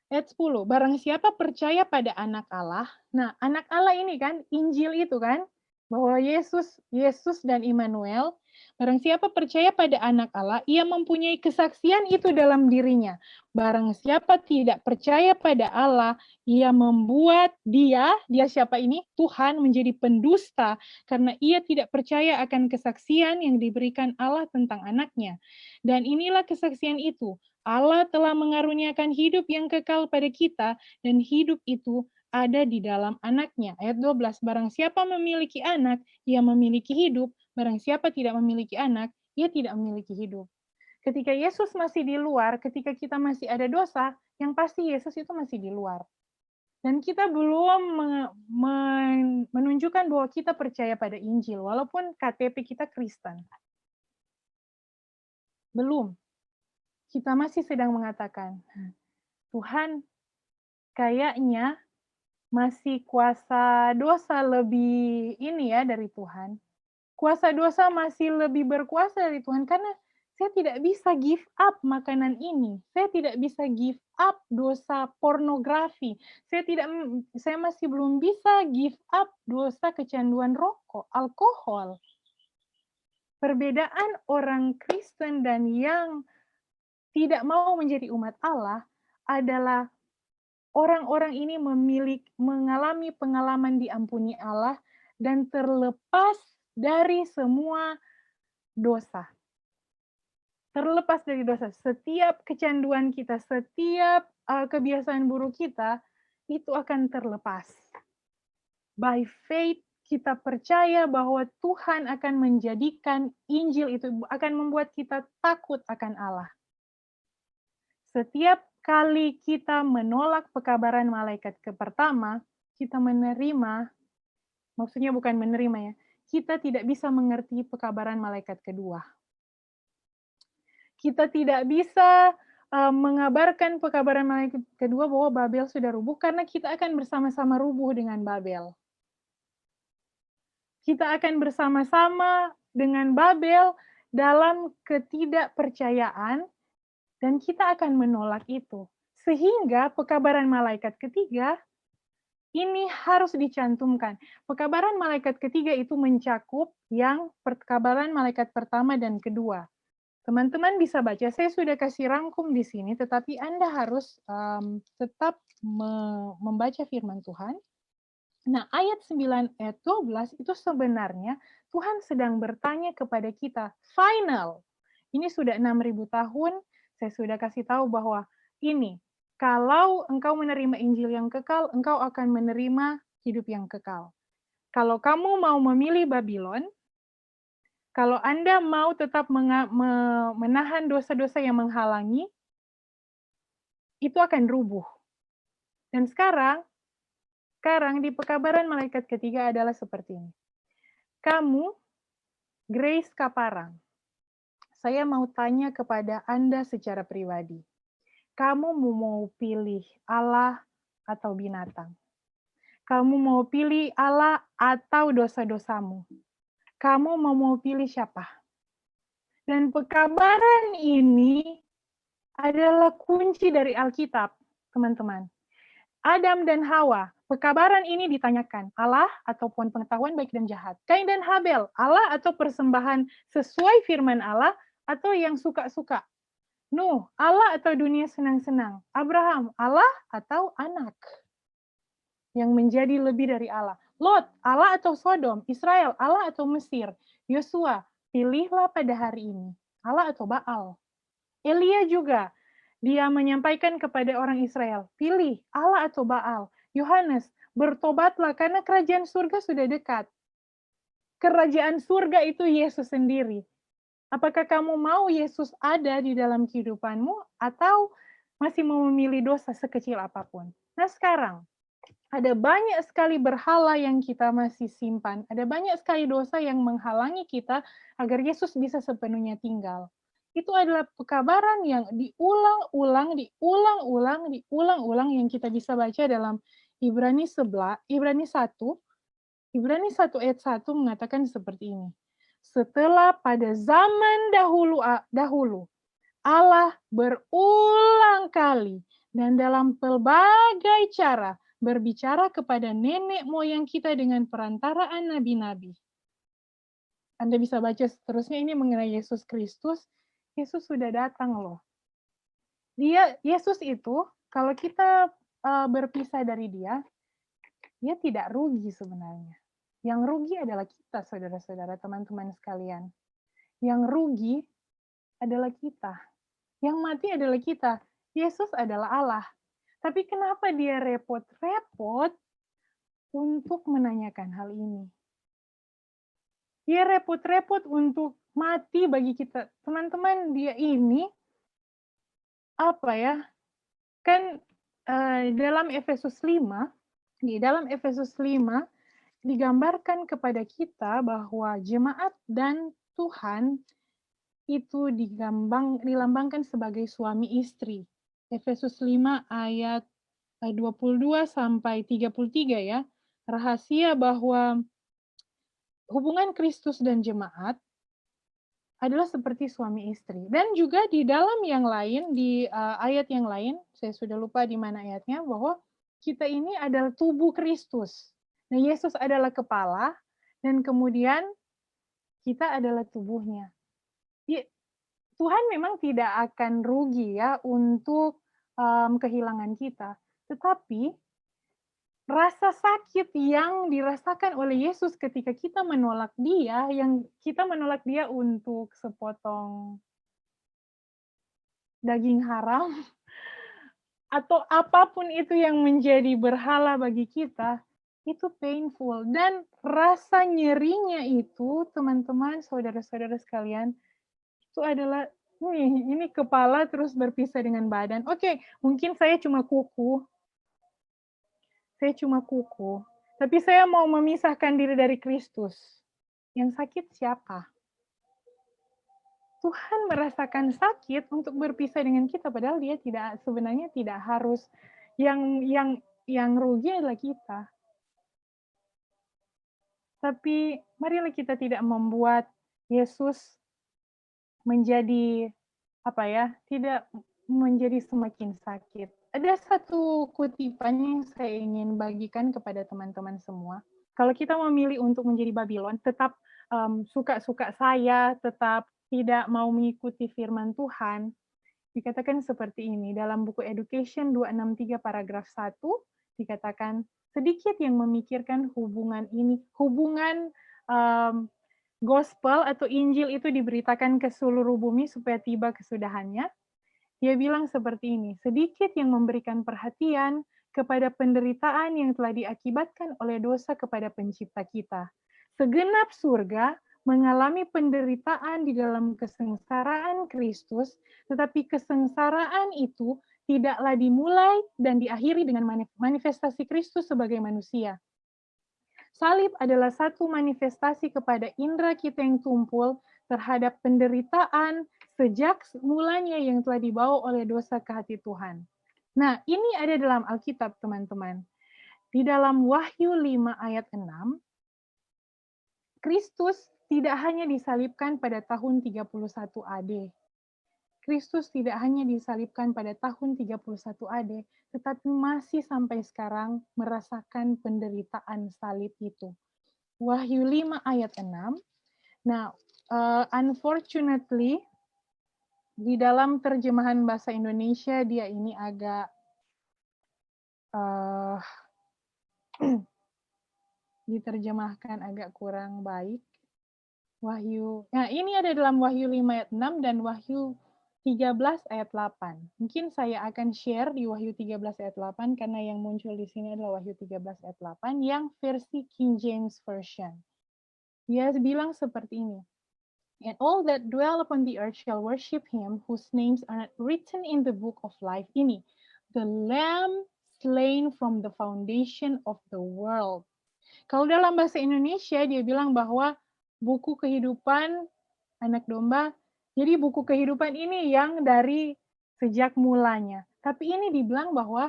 Ayat 10, barang siapa percaya pada anak Allah. Nah, anak Allah ini kan, Injil itu kan, bahwa Yesus dan Immanuel, barang siapa percaya pada anak Allah, ia mempunyai kesaksian itu dalam dirinya. Barang siapa tidak percaya pada Allah, ia membuat dia siapa ini? Tuhan menjadi pendusta, karena ia tidak percaya akan kesaksian yang diberikan Allah tentang anaknya. Dan inilah kesaksian itu, Allah telah mengaruniakan hidup yang kekal pada kita, dan hidup itu ada di dalam anaknya. Ayat 12, barang siapa memiliki anak, ia memiliki hidup. Barang siapa tidak memiliki anak, ia tidak memiliki hidup. Ketika Yesus masih di luar, ketika kita masih ada dosa, yang pasti Yesus itu masih di luar. Dan kita belum menunjukkan bahwa kita percaya pada Injil, walaupun KTP kita Kristen. Belum. Kita masih sedang mengatakan, Tuhan kayaknya masih kuasa dosa lebih ini ya dari Tuhan. Kuasa dosa masih lebih berkuasa dari Tuhan, karena saya tidak bisa give up makanan ini. Saya tidak bisa give up dosa pornografi. Saya masih belum bisa give up dosa kecanduan rokok, alkohol. Perbedaan orang Kristen dan yang tidak mau menjadi umat Allah adalah orang-orang ini mengalami pengalaman diampuni Allah dan terlepas dari semua dosa. Terlepas dari dosa. Setiap kecanduan kita, setiap kebiasaan buruk kita, itu akan terlepas. By faith, kita percaya bahwa Tuhan akan menjadikan Injil itu, akan membuat kita takut akan Allah. Setiap kali kita menolak pekabaran malaikat pertama, kita menerima, maksudnya bukan menerima ya, kita tidak bisa mengerti pekabaran malaikat kedua. Kita tidak bisa mengabarkan pekabaran malaikat kedua bahwa Babel sudah rubuh, karena kita akan bersama-sama rubuh dengan Babel. Kita akan bersama-sama dengan Babel dalam ketidakpercayaan, dan kita akan menolak itu. Sehingga pekabaran malaikat ketiga ini harus dicantumkan. Pekabaran malaikat ketiga itu mencakup yang pekabaran malaikat pertama dan kedua. Teman-teman bisa baca, saya sudah kasih rangkum di sini, tetapi Anda harus tetap membaca firman Tuhan. Nah, ayat 9, ayat 12 itu sebenarnya Tuhan sedang bertanya kepada kita, final. Ini sudah 6.000 tahun, saya sudah kasih tahu bahwa ini, kalau engkau menerima Injil yang kekal, engkau akan menerima hidup yang kekal. Kalau kamu mau memilih Babylon, kalau Anda mau tetap menahan dosa-dosa yang menghalangi, itu akan rubuh. Dan sekarang di pekabaran malaikat ketiga adalah seperti ini. Kamu, Grace Kaparang, saya mau tanya kepada Anda secara pribadi. Kamu mau pilih Allah atau binatang? Kamu mau pilih Allah atau dosa-dosamu? Kamu mau pilih siapa? Dan pekabaran ini adalah kunci dari Alkitab, teman-teman. Adam dan Hawa, pekabaran ini ditanyakan, Allah ataupun pengetahuan baik dan jahat. Kain dan Habel, Allah atau persembahan sesuai firman Allah, atau yang suka-suka. Nuh, Allah atau dunia senang-senang. Abraham, Allah atau anak yang menjadi lebih dari Allah. Lot, Allah atau Sodom. Israel, Allah atau Mesir. Yosua, pilihlah pada hari ini, Allah atau Baal. Elia juga, dia menyampaikan kepada orang Israel, pilih Allah atau Baal. Yohanes, bertobatlah karena kerajaan surga sudah dekat. Kerajaan surga itu Yesus sendiri. Apakah kamu mau Yesus ada di dalam kehidupanmu, atau masih mau memilih dosa sekecil apapun? Nah sekarang, ada banyak sekali berhala yang kita masih simpan. Ada banyak sekali dosa yang menghalangi kita agar Yesus bisa sepenuhnya tinggal. itu adalah pekabaran yang diulang-ulang, diulang-ulang yang kita bisa baca dalam Ibrani 1 ayat 1 mengatakan seperti ini. Setelah pada zaman dahulu Allah berulang kali dan dalam pelbagai cara berbicara kepada nenek moyang kita dengan perantaraan nabi-nabi. Anda bisa baca seterusnya ini mengenai Yesus Kristus. Yesus sudah datang loh. Yesus itu kalau kita berpisah dari dia tidak rugi sebenarnya. Yang rugi adalah kita, saudara-saudara, teman-teman sekalian. Yang rugi adalah kita. Yang mati adalah kita. Yesus adalah Allah. Tapi kenapa dia repot-repot untuk menanyakan hal ini? Dia repot-repot untuk mati bagi kita. Teman-teman, dia ini apa ya? Kan dalam Efesus 5, di dalam Efesus 5 digambarkan kepada kita bahwa jemaat dan Tuhan itu dilambangkan sebagai suami istri. Efesus 5 ayat 22 sampai 33 ya. Rahasia bahwa hubungan Kristus dan jemaat adalah seperti suami istri. Dan juga di dalam yang lain, di ayat yang lain, saya sudah lupa di mana ayatnya, bahwa kita ini adalah tubuh Kristus. Nah, Yesus adalah kepala, dan kemudian kita adalah tubuhnya. Tuhan memang tidak akan rugi ya untuk kehilangan kita. Tetapi rasa sakit yang dirasakan oleh Yesus ketika kita menolak dia, yang kita menolak dia untuk sepotong daging haram, atau apapun itu yang menjadi berhala bagi kita, itu painful. Dan rasa nyerinya itu, teman-teman, saudara-saudara sekalian, itu adalah, ini kepala terus berpisah dengan badan. Oke, mungkin saya cuma kuku, tapi saya mau memisahkan diri dari Kristus. Yang sakit siapa? Tuhan merasakan sakit untuk berpisah dengan kita, padahal dia sebenarnya tidak harus. Yang rugi adalah kita. Tapi marilah kita tidak membuat Yesus menjadi tidak menjadi semakin sakit. Ada satu kutipan yang saya ingin bagikan kepada teman-teman semua. Kalau kita memilih untuk menjadi Babylon, tetap suka-suka saya, tetap tidak mau mengikuti firman Tuhan, dikatakan seperti ini. Dalam buku Education 263 paragraf 1, dikatakan, sedikit yang memikirkan hubungan gospel atau Injil itu diberitakan ke seluruh bumi supaya tiba kesudahannya. Dia bilang seperti ini, sedikit yang memberikan perhatian kepada penderitaan yang telah diakibatkan oleh dosa kepada pencipta kita. Segenap surga mengalami penderitaan di dalam kesengsaraan Kristus, tetapi kesengsaraan itu tidaklah dimulai dan diakhiri dengan manifestasi Kristus sebagai manusia. Salib adalah satu manifestasi kepada indera kita yang tumpul terhadap penderitaan sejak mulanya yang telah dibawa oleh dosa ke hati Tuhan. Nah, ini ada dalam Alkitab, teman-teman. Di dalam Wahyu 5 ayat 6, Kristus tidak hanya disalibkan pada tahun 31 AD. Kristus tidak hanya disalibkan pada tahun 31 AD, tetapi masih sampai sekarang merasakan penderitaan salib itu. Wahyu 5 ayat 6. Nah, unfortunately, di dalam terjemahan bahasa Indonesia, dia ini agak diterjemahkan agak kurang baik. Nah ini ada dalam Wahyu 5 ayat 6 dan Wahyu 13 ayat 8. Mungkin saya akan share di Wahyu 13 ayat 8 karena yang muncul di sini adalah Wahyu 13 ayat 8 yang versi King James Version. Dia bilang seperti ini. And all that dwell upon the earth shall worship him whose names are not written in the book of life. Ini, the Lamb slain from the foundation of the world. Kalau dalam bahasa Indonesia dia bilang bahwa buku kehidupan anak domba Jadi buku kehidupan ini yang dari sejak mulanya. Tapi ini dibilang bahwa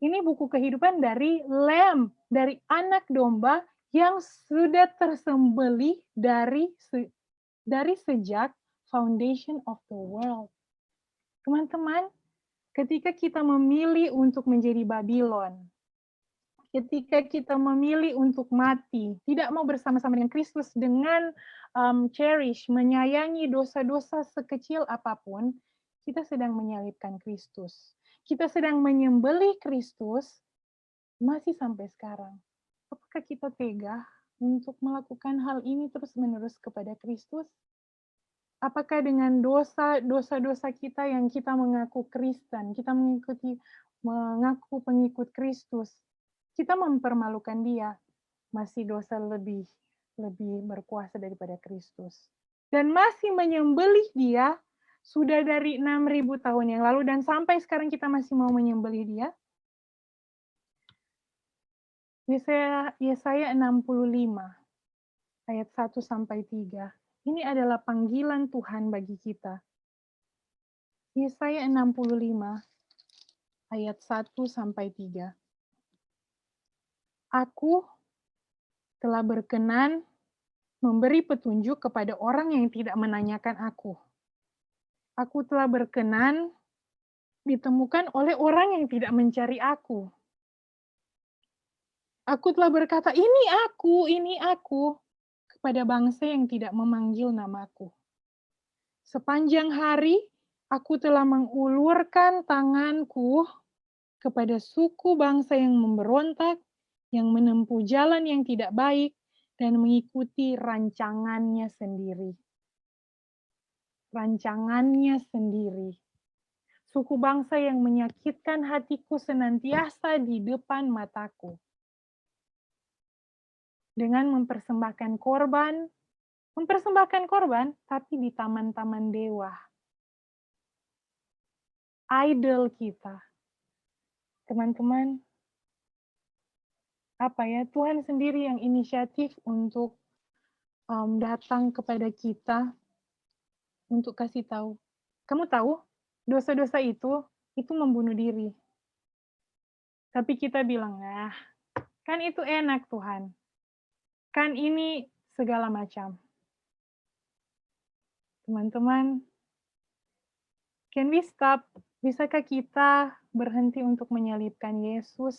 ini buku kehidupan dari lamb, dari anak domba yang sudah tersembelih dari sejak foundation of the world. Teman-teman, ketika kita memilih untuk menjadi Babylon, ketika kita memilih untuk mati, tidak mau bersama-sama dengan Kristus dengan cherish, menyayangi dosa-dosa sekecil apapun, kita sedang menyalibkan Kristus. Kita sedang menyembelih Kristus masih sampai sekarang. Apakah kita tega untuk melakukan hal ini terus-menerus kepada Kristus? Apakah dengan dosa-dosa kita yang kita mengaku Kristen, kita mengaku pengikut Kristus, kita mempermalukan Dia, masih dosa lebih berkuasa daripada Kristus. Dan masih menyembelih Dia sudah dari 6.000 tahun yang lalu dan sampai sekarang kita masih mau menyembelih Dia. Yesaya 65 ayat 1 sampai 3. Ini adalah panggilan Tuhan bagi kita. Yesaya 65 ayat 1 sampai 3. Aku telah berkenan memberi petunjuk kepada orang yang tidak menanyakan aku. Aku telah berkenan ditemukan oleh orang yang tidak mencari aku. Aku telah berkata, ini aku, kepada bangsa yang tidak memanggil namaku. Sepanjang hari, aku telah mengulurkan tanganku kepada suku bangsa yang memberontak, yang menempuh jalan yang tidak baik, dan mengikuti rancangannya sendiri. Rancangannya sendiri. Suku bangsa yang menyakitkan hatiku senantiasa di depan mataku. Dengan mempersembahkan korban, tapi di taman-taman dewa. Idol kita. Teman-teman, Tuhan sendiri yang inisiatif untuk datang kepada kita untuk kasih tahu. Kamu tahu, dosa-dosa itu membunuh diri. Tapi kita bilang, kan itu enak Tuhan. Kan ini segala macam. Teman-teman, can we stop? Bisakah kita berhenti untuk menyalibkan Yesus?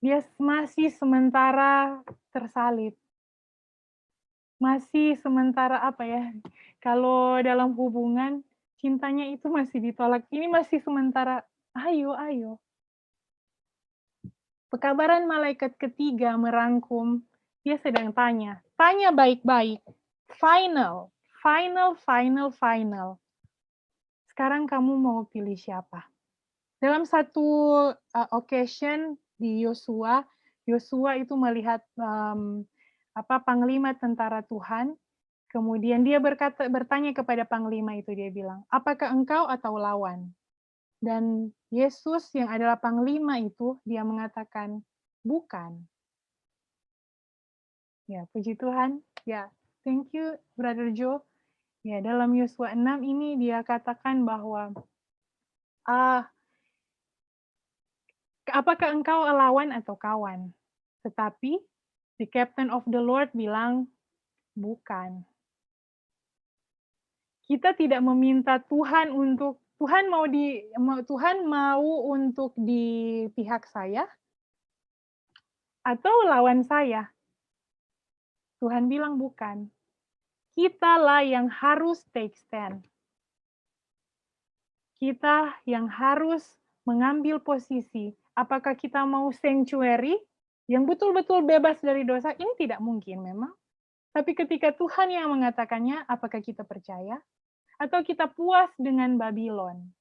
Dia masih sementara tersalib. Masih sementara kalau dalam hubungan, cintanya itu masih ditolak. Ini masih sementara, ayo. Pekabaran malaikat ketiga merangkum, dia sedang tanya baik-baik. Final. Sekarang kamu mau pilih siapa? Dalam satu occasion di Yosua itu melihat panglima tentara Tuhan, kemudian dia bertanya kepada panglima itu, dia bilang, apakah engkau atau lawan? Dan Yesus yang adalah panglima itu, dia mengatakan, bukan. Ya, puji Tuhan. Ya, thank you, Brother Joe. Ya, dalam Yosua 6 ini dia katakan bahwa apakah engkau lawan atau kawan? Tetapi the captain of the Lord bilang, bukan. Kita tidak meminta Tuhan untuk Tuhan mau untuk di pihak saya atau lawan saya. Tuhan bilang bukan. Kitalah yang harus take stand. Kita yang harus mengambil posisi. Apakah kita mau sanctuary yang betul-betul bebas dari dosa? Ini tidak mungkin memang. Tapi ketika Tuhan yang mengatakannya, apakah kita percaya? Atau kita puas dengan Babylon?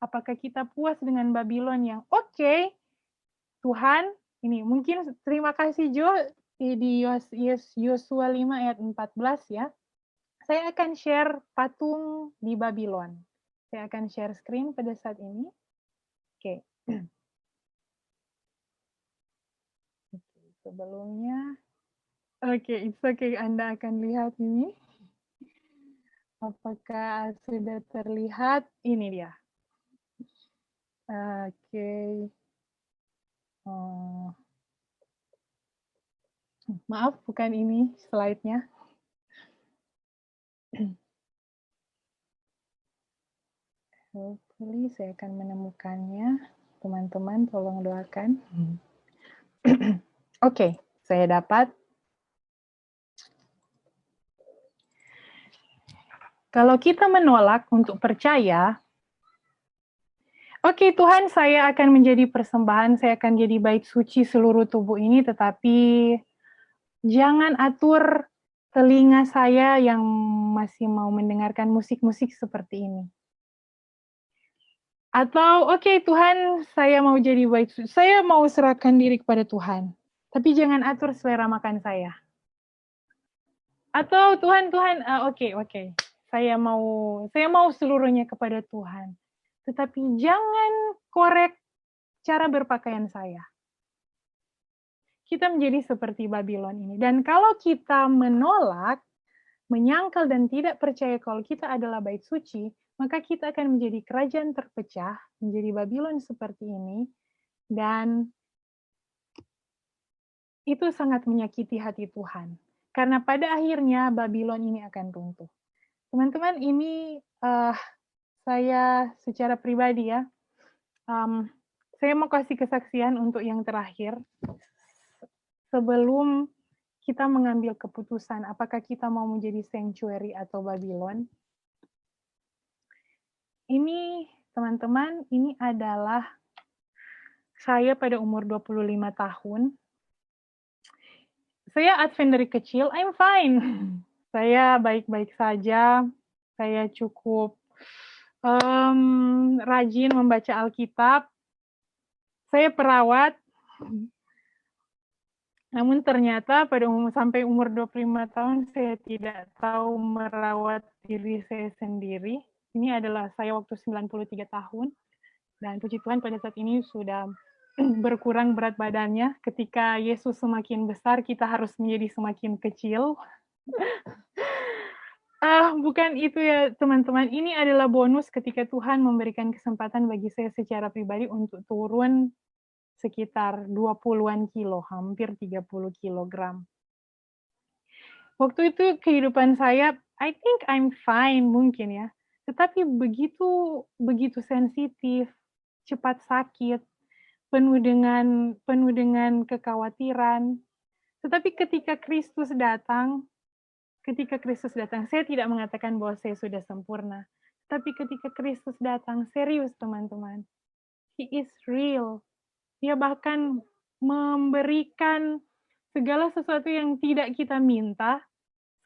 Apakah kita puas dengan Babylon yang oke, Tuhan, ini mungkin terima kasih Jo di Yosua 5 ayat 14 ya. Saya akan share patung di Babylon. Saya akan share screen pada saat ini. Oke. Sebelumnya, it's okay, Anda akan lihat ini. Apakah sudah terlihat? Ini dia. Oke. Oh. Maaf, bukan ini slide-nya. Hopefully saya akan menemukannya. Teman-teman tolong doakan. Oke, saya dapat. Kalau kita menolak untuk percaya, oke Tuhan, saya akan menjadi persembahan, saya akan jadi bait suci seluruh tubuh ini, tetapi jangan atur telinga saya yang masih mau mendengarkan musik-musik seperti ini. Atau, oke Tuhan, saya mau jadi bait suci, saya mau serahkan diri kepada Tuhan, tapi jangan atur selera makan saya. Atau Tuhan, oke, saya mau seluruhnya kepada Tuhan. Tetapi jangan korek cara berpakaian saya. Kita menjadi seperti Babylon ini. Dan kalau kita menolak, menyangkal dan tidak percaya kalau kita adalah bait suci, maka kita akan menjadi kerajaan terpecah, menjadi Babylon seperti ini, dan itu sangat menyakiti hati Tuhan. Karena pada akhirnya Babylon ini akan runtuh. Teman-teman, ini saya secara pribadi ya, saya mau kasih kesaksian untuk yang terakhir. Sebelum kita mengambil keputusan apakah kita mau menjadi sanctuary atau Babylon, ini teman-teman, ini adalah saya pada umur 25 tahun. Saya Advent dari kecil, I'm fine. Saya baik-baik saja, saya cukup rajin membaca Alkitab, saya perawat, namun ternyata pada sampai umur 25 tahun saya tidak tahu merawat diri saya sendiri. Ini adalah saya waktu 93 tahun, dan puji Tuhan pada saat ini sudah berkurang berat badannya. Ketika Yesus semakin besar, kita harus menjadi semakin kecil. Bukan itu ya teman-teman, ini adalah bonus ketika Tuhan memberikan kesempatan bagi saya secara pribadi untuk turun sekitar 20-an kilo, hampir 30 kilogram. Waktu itu kehidupan saya, I think I'm fine mungkin ya, tetapi begitu sensitif, cepat sakit, penuh dengan kekhawatiran. Tetapi ketika Kristus datang, saya tidak mengatakan bahwa saya sudah sempurna. Tapi ketika Kristus datang, serius teman-teman, He is real. Dia bahkan memberikan segala sesuatu yang tidak kita minta,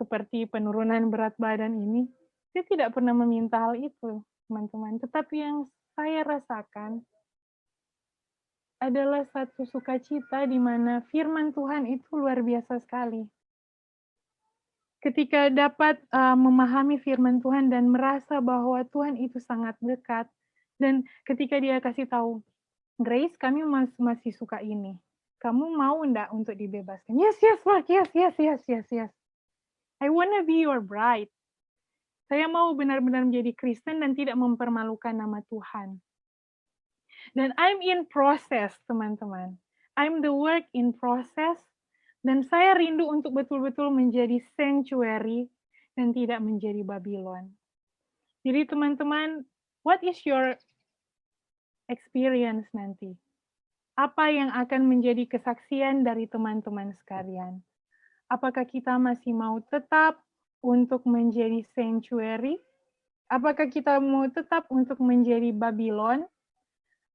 seperti penurunan berat badan ini. Saya tidak pernah meminta hal itu, teman-teman. Tetapi yang saya rasakan adalah satu sukacita di mana firman Tuhan itu luar biasa sekali. Ketika dapat memahami firman Tuhan dan merasa bahwa Tuhan itu sangat dekat, dan ketika dia kasih tahu, Grace, kami masih suka ini. Kamu mau enggak untuk dibebaskan? Yes, Lord, yes. I wanna be your bride. Saya mau benar-benar menjadi Kristen dan tidak mempermalukan nama Tuhan. Dan I'm in process, teman-teman. I'm the work in process. Dan saya rindu untuk betul-betul menjadi sanctuary dan tidak menjadi Babylon. Jadi teman-teman, what is your experience nanti? Apa yang akan menjadi kesaksian dari teman-teman sekalian? Apakah kita masih mau tetap untuk menjadi sanctuary? Apakah kita mau tetap untuk menjadi Babylon?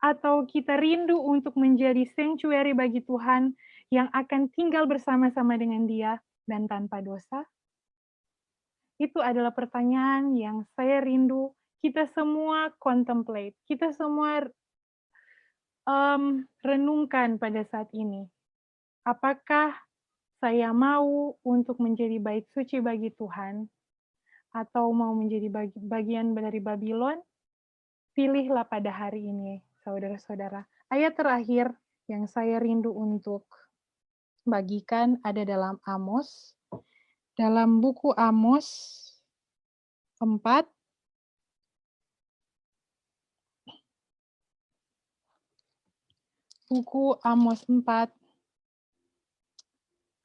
Atau kita rindu untuk menjadi sanctuary bagi Tuhan yang akan tinggal bersama-sama dengan Dia dan tanpa dosa? Itu adalah pertanyaan yang saya rindu kita semua contemplate, kita semua renungkan pada saat ini. Apakah saya mau untuk menjadi bait suci bagi Tuhan atau mau menjadi bagian dari Babylon? Pilihlah pada hari ini, saudara-saudara. Ayat terakhir yang saya rindu untuk bagikan ada dalam Amos. Dalam buku Amos keempat, buku Amos 4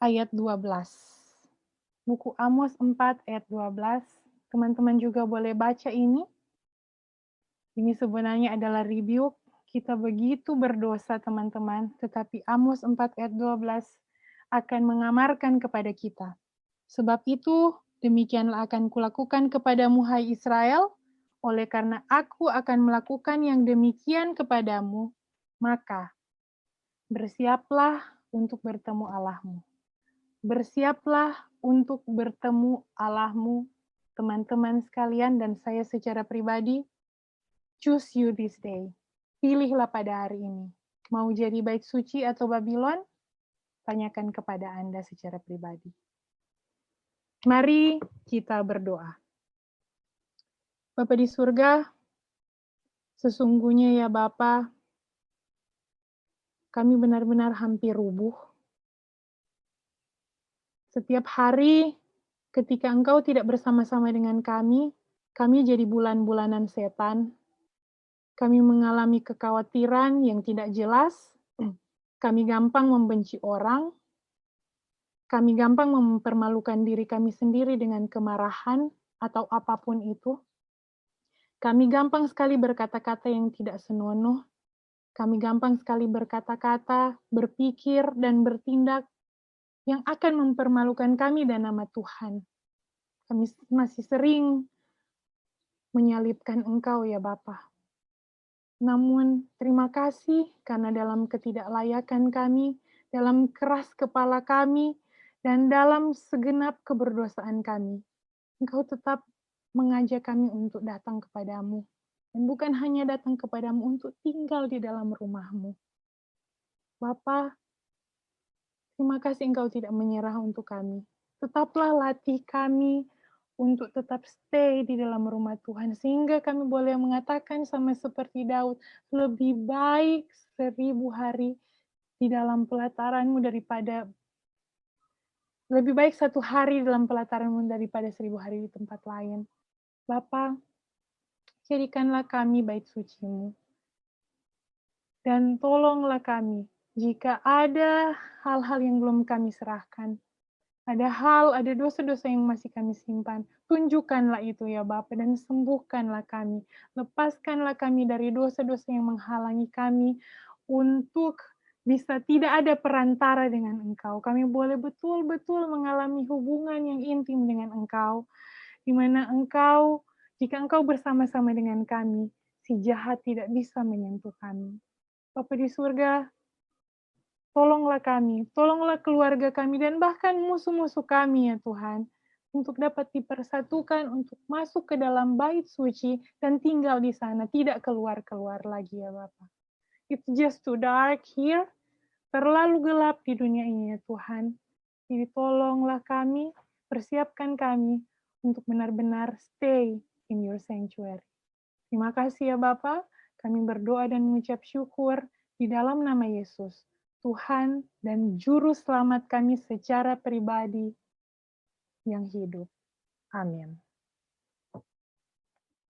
ayat 12. Buku Amos 4 ayat 12. Teman-teman juga boleh baca ini. Ini sebenarnya adalah rebuke. Kita begitu berdosa, teman-teman. Tetapi Amos 4 ayat 12 akan mengamarkan kepada kita. Sebab itu, demikianlah akan kulakukan kepadamu, hai Israel, oleh karena aku akan melakukan yang demikian kepadamu, maka bersiaplah untuk bertemu Allahmu. Bersiaplah untuk bertemu Allahmu, teman-teman sekalian, dan saya secara pribadi, choose you this day. Pilihlah pada hari ini. Mau jadi bait suci atau Babylon? Tanyakan kepada Anda secara pribadi. Mari kita berdoa. Bapa di surga, sesungguhnya ya Bapa, kami benar-benar hampir rubuh. Setiap hari ketika Engkau tidak bersama-sama dengan kami jadi bulan-bulanan setan. Kami mengalami kekhawatiran yang tidak jelas. Kami gampang membenci orang. Kami gampang mempermalukan diri kami sendiri dengan kemarahan atau apapun itu. Kami gampang sekali berkata-kata yang tidak senonoh. Kami gampang sekali berkata-kata, berpikir, dan bertindak yang akan mempermalukan kami dan nama Tuhan. Kami masih sering menyalibkan Engkau ya Bapa. Namun terima kasih karena dalam ketidaklayakan kami, dalam keras kepala kami, dan dalam segenap keberdosaan kami, Engkau tetap mengajak kami untuk datang kepadamu. Dan bukan hanya datang kepadamu untuk tinggal di dalam rumahmu. Bapa, terima kasih Engkau tidak menyerah untuk kami. Tetaplah latih kami untuk tetap stay di dalam rumah Tuhan. Sehingga kami boleh mengatakan sama seperti Daud, lebih baik 1000 hari di dalam pelataran-Mu daripada lebih baik 1 hari dalam pelataran-Mu daripada 1000 hari di tempat lain. Bapa, jadikanlah kami bait suci-Mu. Dan tolonglah kami jika ada hal-hal yang belum kami serahkan. Ada dosa-dosa yang masih kami simpan. Tunjukkanlah itu ya Bapa dan sembuhkanlah kami. Lepaskanlah kami dari dosa-dosa yang menghalangi kami untuk bisa tidak ada perantara dengan Engkau. Kami boleh betul-betul mengalami hubungan yang intim dengan Engkau, di mana jika Engkau bersama-sama dengan kami, si jahat tidak bisa menyentuh kami. Bapa di surga, tolonglah kami, tolonglah keluarga kami, dan bahkan musuh-musuh kami ya Tuhan, untuk dapat dipersatukan, untuk masuk ke dalam bait suci, dan tinggal di sana, tidak keluar-keluar lagi ya Bapak. It's just too dark here, terlalu gelap di dunia ini ya Tuhan. Jadi tolonglah kami, persiapkan kami, untuk benar-benar stay in your sanctuary. Terima kasih ya Bapak, kami berdoa dan mengucap syukur di dalam nama Yesus, Tuhan dan Juru Selamat kami secara pribadi yang hidup. Amin.